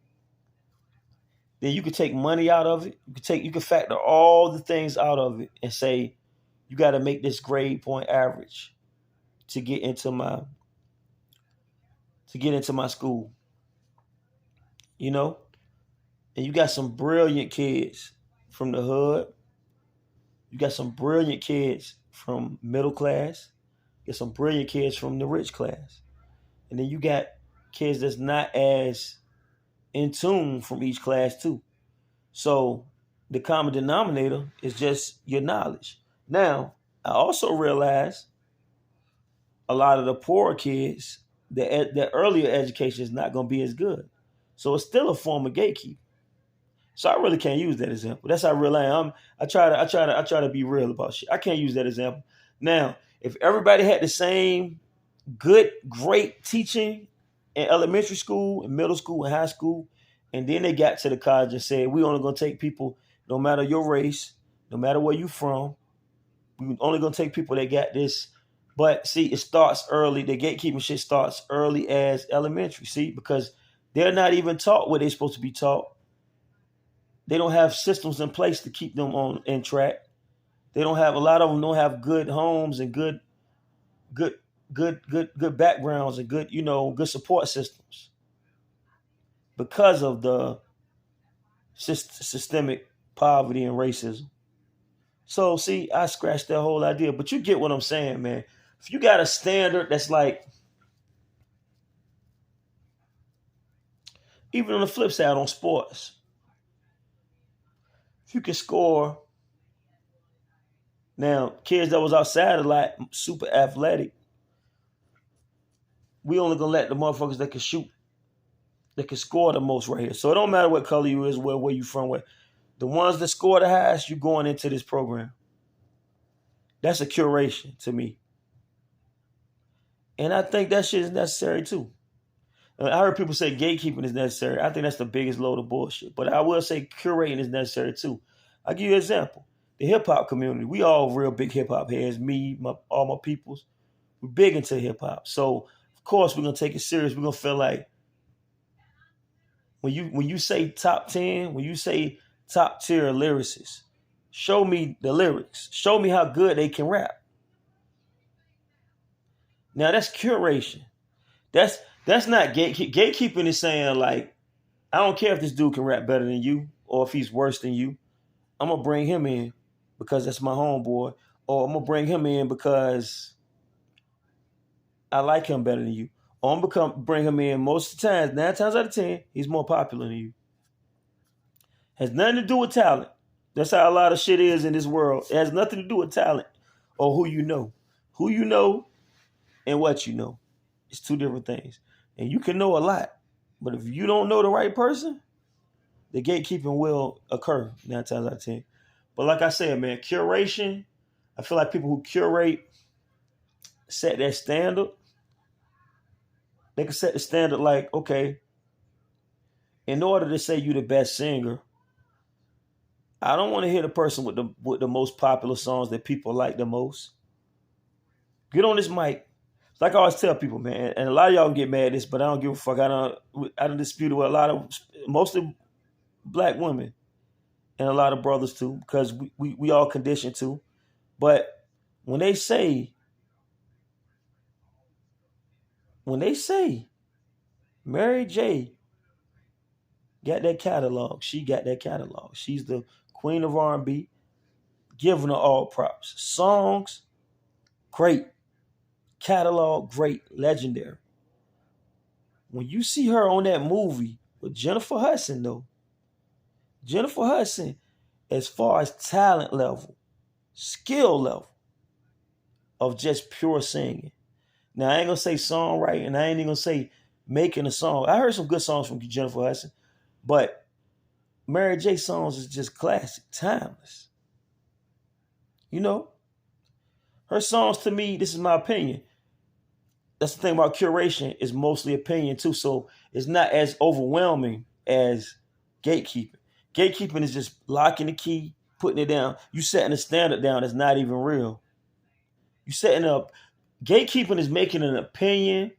Then you can take money out of it. You can factor all the things out of it and say, you got to make this grade point average to get into my school. You know? And you got some brilliant kids from the hood. You got some brilliant kids from middle class. You got some brilliant kids from the rich class. And then you got kids that's not as in tune from each class too. So the common denominator is just your knowledge. Now, I also realize a lot of the poorer kids, their earlier education is not going to be as good. So it's still a form of gatekeeping. So I really can't use that example. That's how real I am. I try to be real about shit. I can't use that example. Now, if everybody had the same great teaching in elementary school, in middle school, and high school, and then they got to the college and said, we only gonna take people, no matter your race, no matter where you from, we only gonna take people that got this. But see, it starts early. The gatekeeping shit starts early as elementary. See, because they're not even taught what they're supposed to be taught. They don't have systems in place to keep them in track. They don't have, a lot of them don't have good homes and good backgrounds and good support systems because of the systemic poverty and racism. So see, I scratched that whole idea, but you get what I'm saying, man. If you got a standard that's like, even on the flip side on sports, if you can score, now kids that was outside a lot, super athletic, we only gonna let the motherfuckers that can shoot, that can score the most right here. So it don't matter what color you is, where you from, where. The ones that score the highest, you going into this program. That's a curation to me. And I think that shit is necessary too. I heard people say gatekeeping is necessary. I think that's the biggest load of bullshit. But I will say curating is necessary too. I'll give you an example. The hip hop community, we all real big hip hop heads. Me, all my peoples, we're big into hip hop. So of course we're gonna take it serious. We're gonna feel like when you say top 10, when you say top tier lyricists, Show me the lyrics. Show me how good they can rap. Now that's curation. That's not gatekeeping is saying like, I don't care if this dude can rap better than you or if he's worse than you. I'm gonna bring him in because that's my homeboy, or I'm gonna bring him in because I like him better than you. Or I'm gonna bring him in most of the times, 9 times out of 10, he's more popular than you. Has nothing to do with talent. That's how a lot of shit is in this world. It has nothing to do with talent or who you know. Who you know and what you know. It's two different things. And you can know a lot, but if you don't know the right person, the gatekeeping will occur 9 times out of 10. But like I said, man, curation, I feel like people who curate set that standard. They can set the standard like, okay, in order to say you the best singer, I don't want to hear the person with the most popular songs that people like the most. Get on this mic. Like I always tell people, man, and a lot of y'all can get mad at this, but I don't give a fuck. I don't dispute it with a lot of, mostly black women and a lot of brothers too, because we all conditioned to. But when they say Mary J got that catalog, she got that catalog. She's the queen of R&B, giving her all props. Songs, great. Catalog, great, legendary. When you see her on that movie with Jennifer Hudson, though, Jennifer Hudson, as far as talent level, skill level of just pure singing. Now, I ain't gonna say songwriting, I ain't even gonna say making a song. I heard some good songs from Jennifer Hudson, but Mary J songs is just classic, timeless. You know, her songs to me, this is my opinion. That's the thing about curation, is mostly opinion too. So it's not as overwhelming as gatekeeping. Gatekeeping is just locking the key, putting it down. You setting a standard down that's not even real. You setting up. Gatekeeping is making an opinion,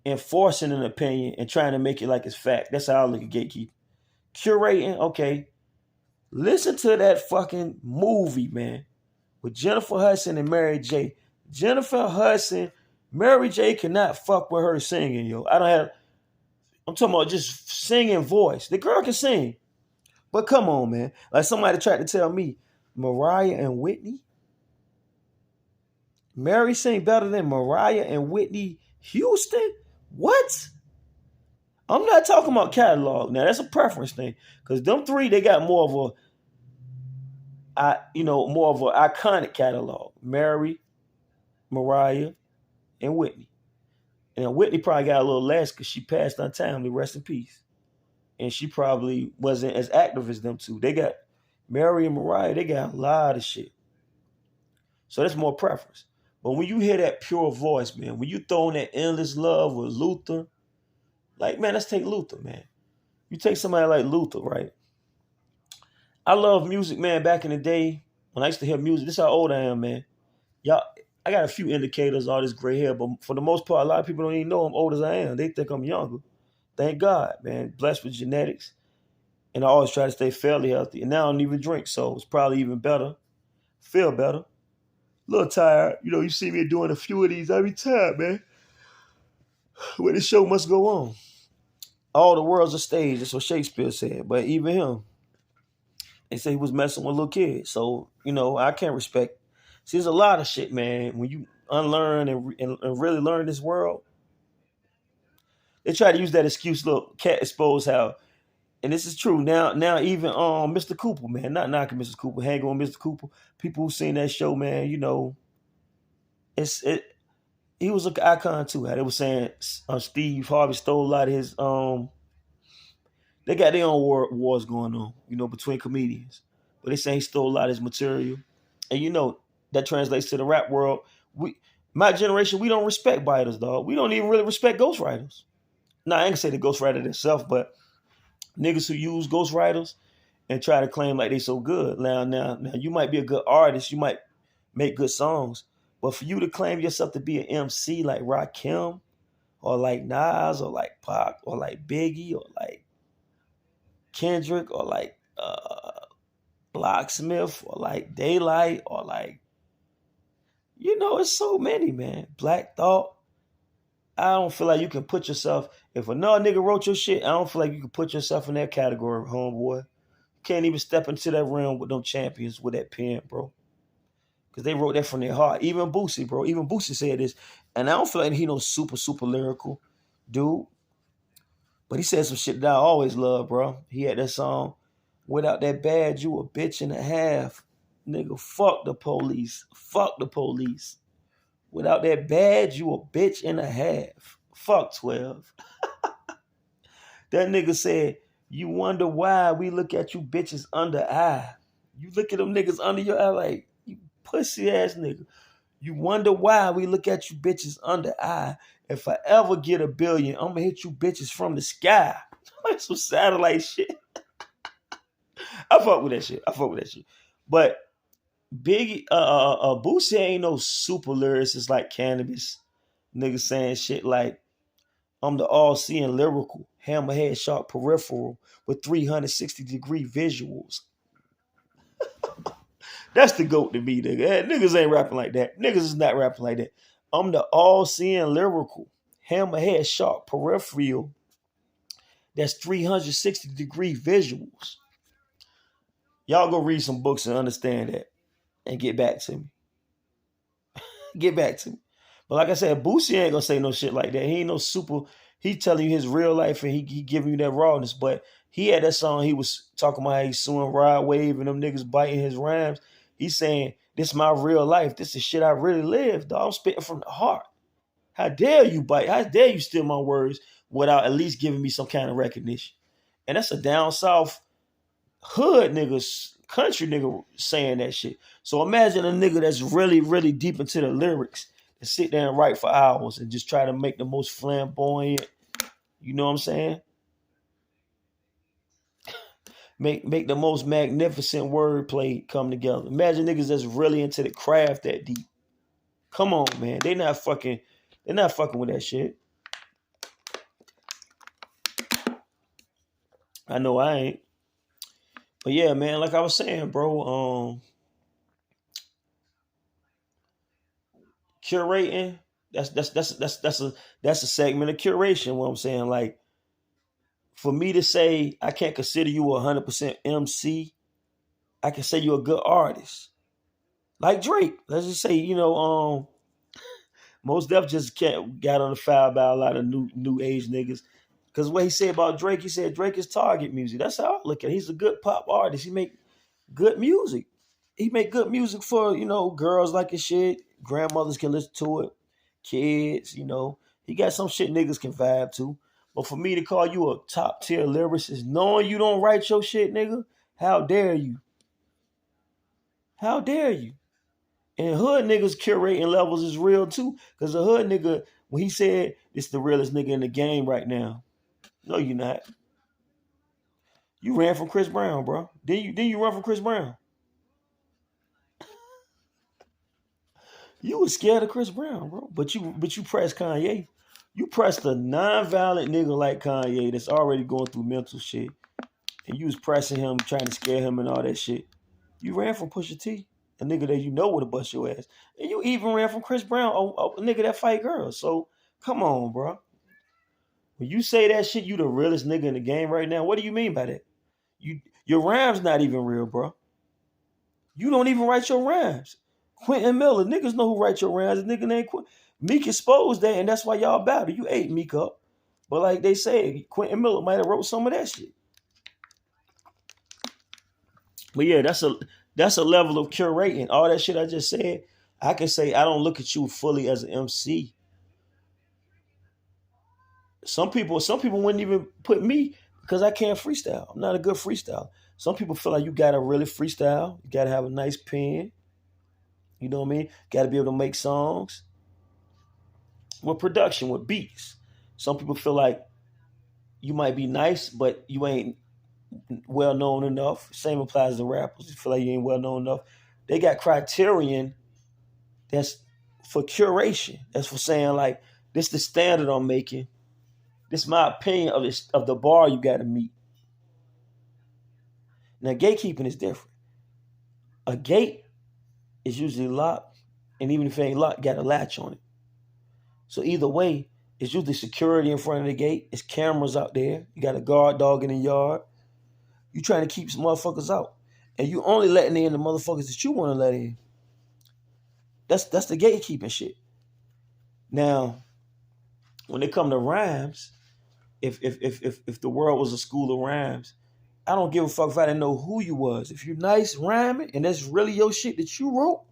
enforcing an opinion, and trying to make it like it's fact. That's how I look at gatekeeping. Curating, okay. Listen to that fucking movie, man, with Jennifer Hudson and Mary J. Jennifer Hudson, Mary J cannot fuck with her singing, yo. I'm talking about just singing voice. The girl can sing. But come on, man. Like somebody tried to tell me, Mariah and Whitney? Mary sing better than Mariah and Whitney Houston? What? I'm not talking about catalog. Now, that's a preference thing. Because them three, they got more of more of an iconic catalog. Mary, Mariah, and Whitney. And Whitney probably got a little less because she passed untimely, rest in peace. And she probably wasn't as active as them two. They got Mary and Mariah, they got a lot of shit. So that's more preference. But when you hear that pure voice, man, when you throw in that Endless Love with Luther, like, man, let's take Luther, man. You take somebody like Luther, right? I love music, man, back in the day when I used to hear music. This is how old I am, man. Y'all, I got a few indicators, all this gray hair, but for the most part, a lot of people don't even know I'm old as I am. They think I'm younger. Thank God, man. Blessed with genetics. And I always try to stay fairly healthy. And now I don't even drink, so it's probably even better. Feel better. A little tired. You know, you see me doing a few of these every time, man. Where the show must go on. All the world's a stage. That's what Shakespeare said. But even him, they say he was messing with little kids. So, you know, I can't respect. See, there's a lot of shit, man. When you unlearn and really learn this world, they try to use that excuse. Look, Cat exposed how, and this is true now. Now even Mr. Cooper, man, not knocking Mr. Cooper, hang on Mr. Cooper. People who seen that show, man, you know, he was an icon too. How they were saying Steve Harvey stole a lot of his. They got their own wars going on, you know, between comedians. But they say he stole a lot of his material, and you know that translates to the rap world. My generation, we don't respect biters, dog. We don't even really respect ghostwriters. Now I ain't gonna say the ghostwriter themselves, but niggas who use ghostwriters and try to claim like they so good. Now, you might be a good artist, you might make good songs, but for you to claim yourself to be an MC like Rakim, or like Nas, or like Pac, or like Biggie, or like Kendrick, or like Blocksmith or like Daylight or like, it's so many, man. Black Thought. I don't feel like you can put yourself, if another nigga wrote your shit, I don't feel like you can put yourself in that category, homeboy. You can't even step into that realm with no champions with that pen, bro. Because they wrote that from their heart. Even Boosie, bro. Even Boosie said this. And I don't feel like he no super, super lyrical dude. But he said some shit that I always love, bro. He had that song, Without That Badge, You a Bitch and a Half. Nigga, fuck the police. Fuck the police. Without that badge, you a bitch and a half. Fuck 12. That nigga said, you wonder why we look at you bitches under eye. You look at them niggas under your eye like, you pussy ass nigga. You wonder why we look at you bitches under eye. If I ever get $1 billion, I'm gonna hit you bitches from the sky. Like some satellite shit. I fuck with that shit. But Biggie, Boosie ain't no super lyricist like Cannabis. Niggas saying shit like, I'm the all-seeing lyrical, hammerhead sharp peripheral with 360-degree visuals. That's the GOAT to me, nigga. Niggas ain't rapping like that. Niggas is not rapping like that. I'm the all-seeing lyrical, hammerhead sharp peripheral that's 360-degree visuals. Y'all go read some books and understand that and get back to me. Get back to me. But like I said, Boosie ain't gonna say no shit like that. He ain't no super. He telling you his real life and he giving you that rawness. But he had that song. He was talking about how he's suing Rod Wave and them niggas biting his rhymes. He's saying, this is my real life. This is shit I really live, dog. I'm spitting from the heart. How dare you bite? How dare you steal my words without at least giving me some kind of recognition? And that's a down south hood niggas, country nigga saying that shit. So imagine a nigga that's really, really deep into the lyrics and sit there and write for hours and just try to make the most flamboyant, you know what I'm saying? Make the most magnificent wordplay come together. Imagine niggas that's really into the craft that deep. Come on, man. They're not fucking with that shit. I know I ain't. But yeah, man, like I was saying, bro, curating, that's a segment of curation, what I'm saying. Like, for me to say I can't consider you 100% MC, I can say you're a good artist. Like Drake. Let's just say, Mos Def just can't got on the foul about a lot of new age niggas. Because what he said about Drake, he said Drake is target music. That's how I look at it. He's a good pop artist. He make good music. He make good music for, girls like his shit. Grandmothers can listen to it. Kids, He got some shit niggas can vibe to. But for me to call you a top tier lyricist, knowing you don't write your shit, nigga, how dare you? How dare you? And hood niggas curating levels is real too. Because the hood nigga, when he said, it's the realest nigga in the game right now. No, you're not. You ran from Chris Brown, bro. Then you run from Chris Brown. You was scared of Chris Brown, bro. But you pressed Kanye. You pressed a non-violent nigga like Kanye that's already going through mental shit. And you was pressing him, trying to scare him and all that shit. You ran from Pusha T, a nigga that you know would have bust your ass. And you even ran from Chris Brown, a nigga that fight girls. So, come on, bro. When you say that shit, you the realest nigga in the game right now, what do you mean by that? Your rhymes not even real, bro. You don't even write your rhymes. Quentin Miller, niggas know who write your rhymes. A nigga named Quentin. Meek exposed that, and that's why y'all battle. You ate Meek up. But like they say, Quentin Miller might have wrote some of that shit. But yeah, that's a level of curating. All that shit I just said, I can say I don't look at you fully as an MC. Some people wouldn't even put me because I can't freestyle. I'm not a good freestyler. Some people feel like you gotta really freestyle. You gotta have a nice pen. You know what I mean? Gotta be able to make songs with production, with beats. Some people feel like you might be nice, but you ain't well known enough. Same applies to rappers. You feel like you ain't well known enough. They got criterion that's for curation. That's for saying like, this is the standard I'm making. This is my opinion of the bar you got to meet. Now gatekeeping is different. A gate is usually locked, and even if it ain't locked, got a latch on it. So either way, it's usually security in front of the gate. It's cameras out there. You got a guard dog in the yard. You trying to keep some motherfuckers out, and you only letting in the motherfuckers that you want to let in. That's the gatekeeping shit. Now, when it come to rhymes, if the world was a school of rhymes, I don't give a fuck if I didn't know who you was. If you're nice rhyming and that's really your shit that you wrote,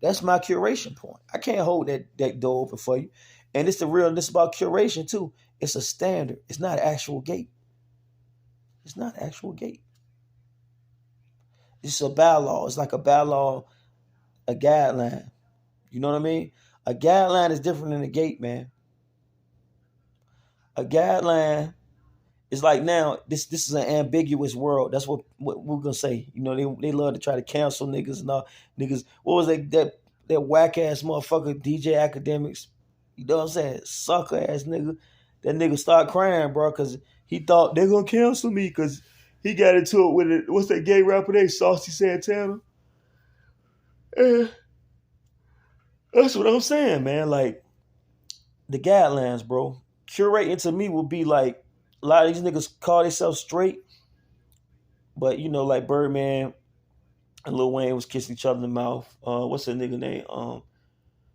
that's my curation point. I can't hold that door open for you. And it's the real, this about curation too. It's a standard. It's not an actual gate. It's not an actual gate. It's a bylaw. It's like a bylaw, a guideline. You know what I mean? A guideline is different than a gate, man. A guideline is like, now this is an ambiguous world. That's what we're gonna say. You know, they love to try to cancel niggas and all niggas. What was that whack ass motherfucker DJ Academics? You know what I'm saying? Sucker ass nigga. That nigga start crying, bro, because he thought they're gonna cancel me because he got into it with it. What's that gay rapper name? Saucy Santana. Eh, that's what I'm saying, man. Like, the guidelines, bro. Curating to me would be like, a lot of these niggas call themselves straight, but you know, like Birdman and Lil Wayne was kissing each other in the mouth. What's that nigga name?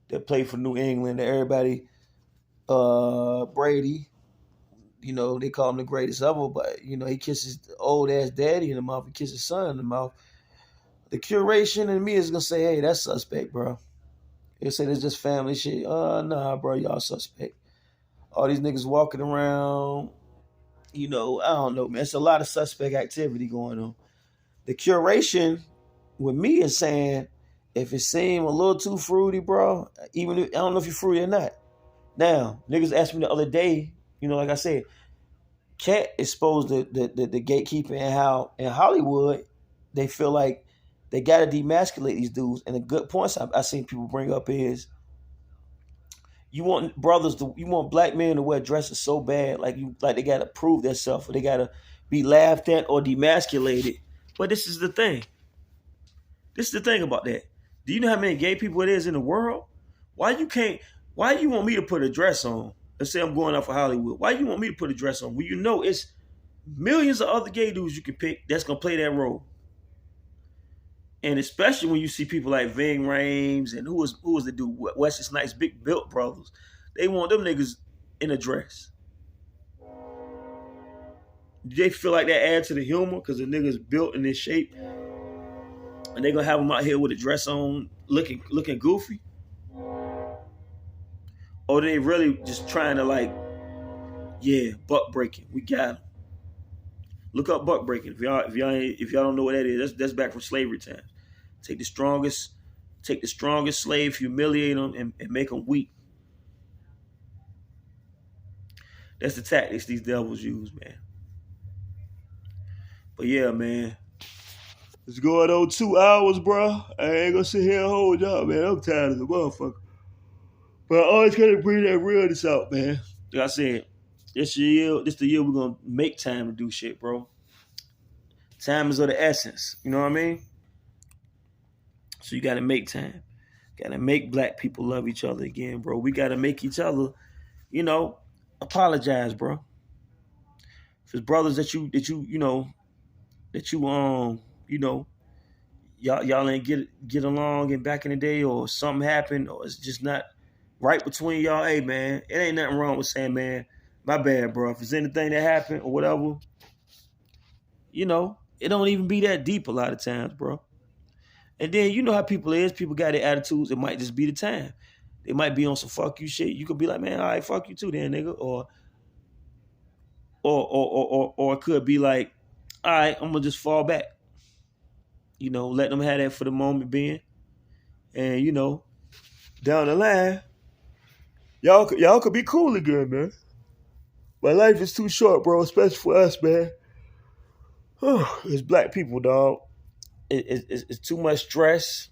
That played for New England. That everybody, Brady. You know, they call him the greatest ever, but you know, he kisses the old ass daddy in the mouth. He kisses his son in the mouth. The curation in me is gonna say, hey, that's suspect, bro. They say it's just family shit. Nah, bro, y'all suspect. All these niggas walking around, you know, I don't know, man. It's a lot of suspect activity going on. The curation with me is saying, if it seemed a little too fruity, bro, even if, I don't know if you're fruity or not. Now, niggas asked me the other day, you know, like I said, Cat exposed the gatekeeper and how in Hollywood they feel like they got to demasculate these dudes. And the good points I seen people bring up is, you want you want black men to wear dresses so bad, like they gotta prove themselves, or they gotta be laughed at or demasculated. But this is the thing. This is the thing about that. Do you know how many gay people it is in the world? Why you can't? Why you want me to put a dress on? Let's say I'm going out for Hollywood. Why you want me to put a dress on? Well, you know it's millions of other gay dudes you can pick that's gonna play that role. And especially when you see people like Ving Rhames and who was the dude, Wesley Snipes, Big Built Brothers, they want them niggas in a dress. Do they feel like that add to the humor because the niggas built in this shape, and they gonna have them out here with a dress on, looking goofy, or they really just trying to like, yeah, buck breaking, we got them. Look up buck breaking if y'all don't know what that is. That's back from slavery times. Take the strongest slave, humiliate them, and make them weak. That's the tactics these devils use, man. But yeah, man. It's going on 2 hours, bro. I ain't gonna sit here and hold y'all, man. I'm tired of a motherfucker. But I always gotta bring that realness out, man. Like I said, this the year we're gonna make time to do shit, bro. Time is of the essence. You know what I mean? So you gotta make time. Gotta make black people love each other again, bro. We gotta make each other, you know, apologize, bro. If it's brothers that you you know, y'all ain't get along and back in the day, or something happened, or it's just not right between y'all. Hey, man, it ain't nothing wrong with saying, man, my bad, bro. If there's anything that happened or whatever, you know, it don't even be that deep a lot of times, bro. And then you know how people is. People got their attitudes. It might just be the time. They might be on some fuck you shit. You could be like, man, all right, fuck you too, then, nigga. Or it could be like, all right, I'm gonna just fall back. You know, let them have that for the moment being, and you know, down the line, y'all could be cool again, man. But life is too short, bro, especially for us, man. It's black people, dog. It's too much stress.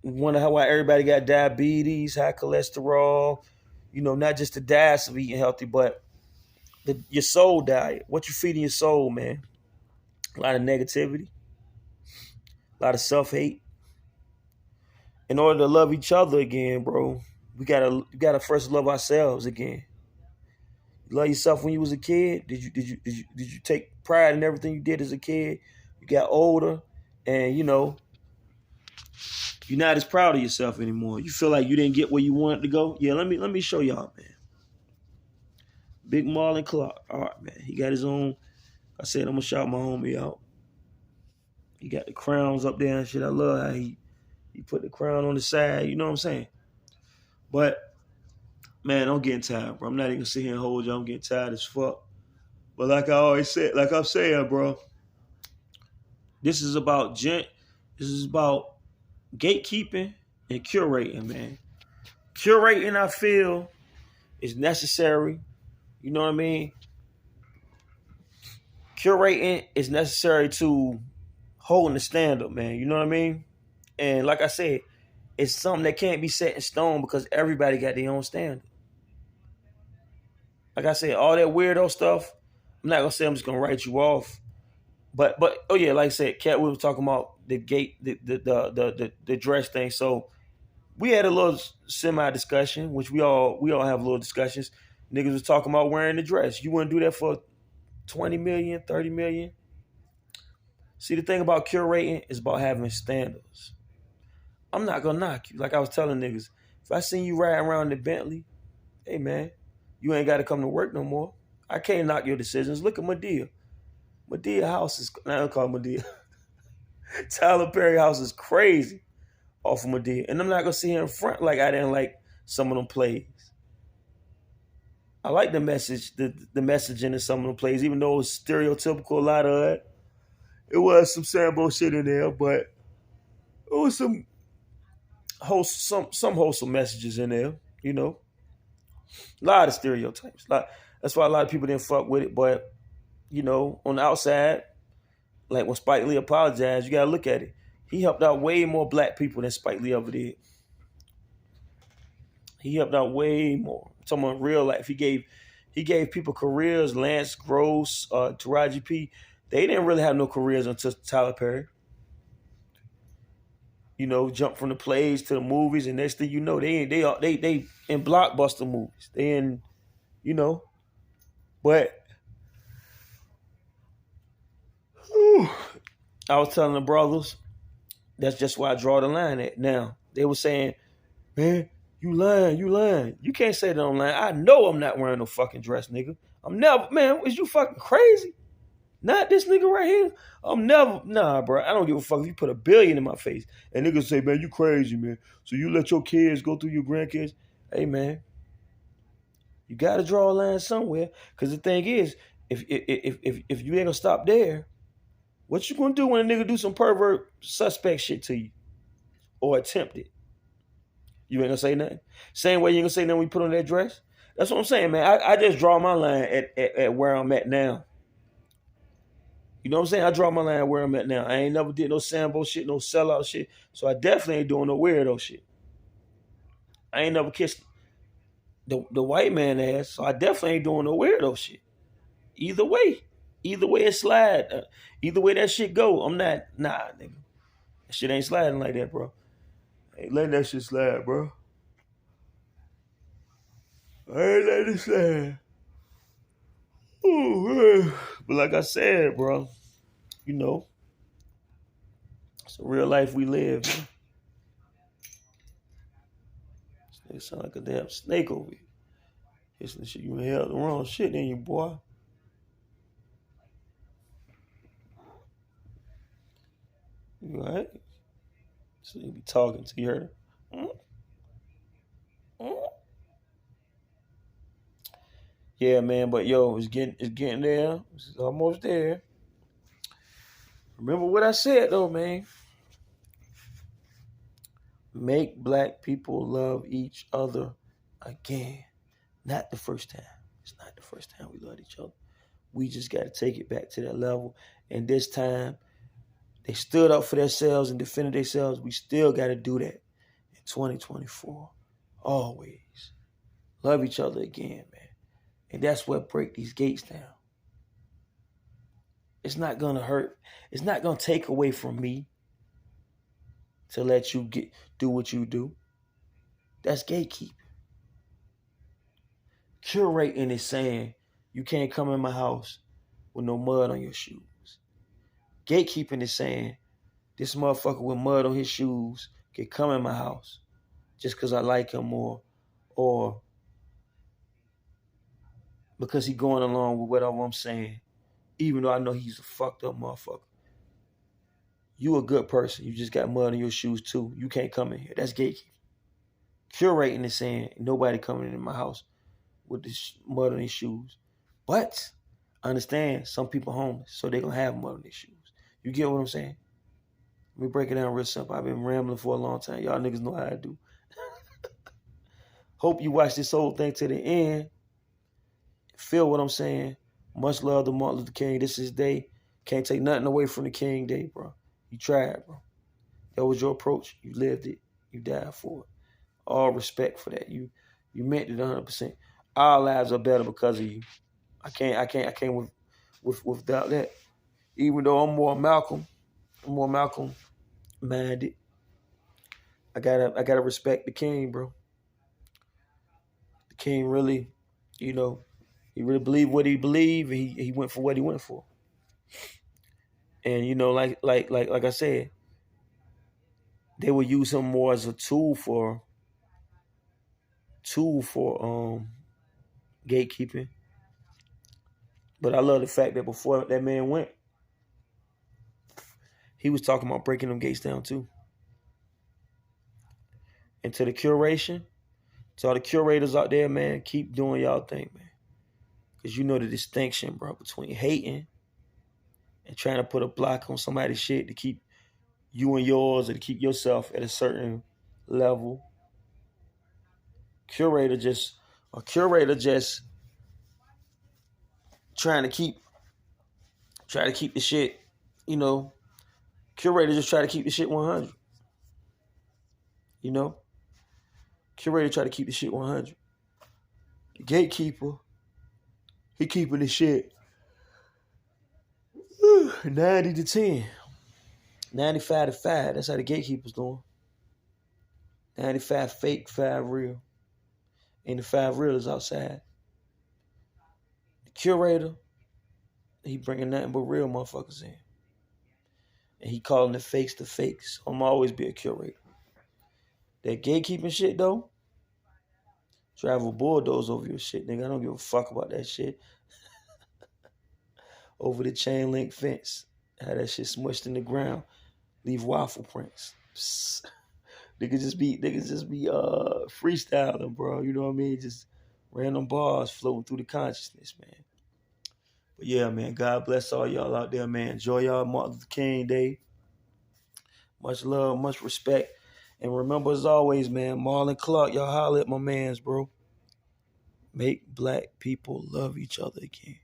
We wonder why everybody got diabetes, high cholesterol. You know, not just the diets of eating healthy, but your soul diet. What you feeding your soul, man? A lot of negativity, a lot of self-hate. in order to love each other again, bro, we gotta first love ourselves again. You love yourself when you was a kid. Did you take pride in everything you did as a kid? You got older, and you're not as proud of yourself anymore. You feel like you didn't get where you wanted to go. Yeah, let me show y'all, man. Big Marlon Clark. All right, man. He got his own. I said I'm gonna shout my homie out. He got the crowns up there and shit. I love how he put the crown on the side. You know what I'm saying? But man, I'm getting tired, bro. I'm not even gonna sit here and hold you. I'm getting tired as fuck. But like I always said, like I'm saying, bro, this is about gatekeeping and curating, man. Curating, I feel, is necessary. You know what I mean? Curating is necessary to holding the standard, man. You know what I mean? And like I said, it's something that can't be set in stone because everybody got their own standard. Like I said, all that weirdo stuff, I'm not gonna say I'm just gonna write you off. But oh yeah, like I said, Cat, we were talking about the gate, the dress thing. So we had a little semi discussion, which we all have little discussions. Niggas was talking about wearing the dress. You wouldn't do that for 20 million, 30 million. See, the thing about curating is about having standards. I'm not gonna knock you. Like I was telling niggas, if I seen you riding around the Bentley, hey man, you ain't gotta come to work no more. I can't knock your decisions. Look at Madea. Madea house is, I don't call it Madea. Tyler Perry house is crazy off of Madea. And I'm not gonna sit here in front like I didn't like some of them plays. I like the message, the messaging in some of them plays, even though it was stereotypical, a lot of it. It was some Sambo shit in there, but it was some wholesome messages in there, you know. A lot of stereotypes. That's why a lot of people didn't fuck with it, but on the outside, like when Spike Lee apologized, you gotta look at it. He helped out way more black people than Spike Lee ever did. He helped out way more. I'm talking about real life. He gave people careers. Lance Gross, Taraji P. They didn't really have no careers until Tyler Perry. Jump from the plays to the movies, and next thing you know, they in blockbuster movies. They in, but I was telling the brothers, that's just where I draw the line at. Now they were saying, man, you lying. You can't say that online. I know I'm not wearing no fucking dress, nigga. I'm never, man, is you fucking crazy? Not this nigga right here. I'm never, nah, bro. I don't give a fuck if you put $1 billion in my face. And niggas say, man, you crazy, man. So you let your kids go through your grandkids. Hey, man, you got to draw a line somewhere. Because the thing is, if you ain't gonna stop there, what you gonna do when a nigga do some pervert suspect shit to you or attempt it? You ain't gonna say nothing. Same way you ain't gonna say nothing when you put on that dress. That's what I'm saying, man. I just draw my line at where I'm at now. You know what I'm saying? I draw my line where I'm at now. I ain't never did no Sambo shit, no sellout shit. So I definitely ain't doing no weirdo shit. I ain't never kissed the white man ass. So I definitely ain't doing no weirdo shit. Either way it slide. Either way that shit go, I'm not, nah, nigga. That shit ain't sliding like that, bro. I ain't letting that shit slide, bro. I ain't letting it slide. Ooh, man. But like I said, bro, it's a real life we live, man. This nigga sound like a damn snake over here. This shit, you held the wrong shit in you, boy. You alright? So you be talking to you, heard her? Yeah, man, but yo, it's getting there. It's almost there. Remember what I said though, man. Make black people love each other again. Not the first time. It's not the first time we loved each other. We just got to take it back to that level. And this time, they stood up for themselves and defended themselves. We still got to do that in 2024. Always. Love each other again, man. And that's what break these gates down. It's not going to hurt. It's not going to take away from me. to let you do what you do. That's gatekeeping. Curating is saying you can't come in my house with no mud on your shoes. Gatekeeping is saying this motherfucker with mud on his shoes can come in my house just because I like him more, or because he going along with whatever I'm saying, even though I know he's a fucked up motherfucker. You a good person. You just got mud on your shoes too. You can't come in here. That's gatekeeping. Curating is saying nobody coming in my house with this mud on their shoes. But I understand some people homeless, so they're going to have mud on their shoes. You get what I'm saying? Let me break it down real simple. I've been rambling for a long time. Y'all niggas know how I do. Hope you watch this whole thing to the end. Feel what I'm saying. Much love to Martin Luther King. This is his day. Can't take nothing away from the King Day, bro. You tried, bro. That was your approach. You lived it. You died for it. All respect for that. You meant it 100%. Our lives are better because of you. I can't without that. Even though I'm more Malcolm minded. I gotta respect the King, bro. The King really, he really believed what he believed, and he went for what he went for. And like I said, they would use him more as a tool for gatekeeping. But I love the fact that before that man went, he was talking about breaking them gates down too. And to the curation, to all the curators out there, man, keep doing y'all thing, man. Because you know the distinction, bro, between hating and trying to put a block on somebody's shit to keep you and yours, or to keep yourself at a certain level. A curator just trying to keep the shit, curator just try to keep the shit 100. Curator try to keep the shit 100. The gatekeeper, he keeping the shit 90 to 10. 95 to 5. That's how the gatekeeper's doing. 95 fake, 5 real. And the 5 real is outside. The curator, he bringing nothing but real motherfuckers in. And he calling the fakes the fakes. I'm always be a curator. That gatekeeping shit, though, drive a bulldoze over your shit, nigga. I don't give a fuck about that shit. Over the chain link fence. Had that shit smushed in the ground. Leave waffle prints. Psst. Niggas just be freestyling, bro. You know what I mean? Just random bars floating through the consciousness, man. But yeah, man, God bless all y'all out there, man. Enjoy y'all Martin Luther King Day. Much love, much respect. And remember, as always, man, Marlon Clark, y'all holler at my mans, bro. Make black people love each other again.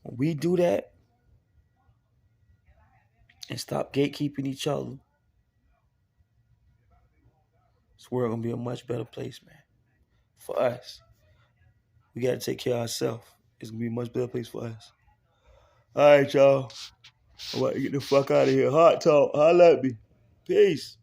When we do that and stop gatekeeping each other, this world gonna be a much better place, man. For us. We gotta take care of ourselves. It's gonna be a much better place for us. All right, y'all. I'm about to get the fuck out of here. Hot talk. Holla at me. Peace.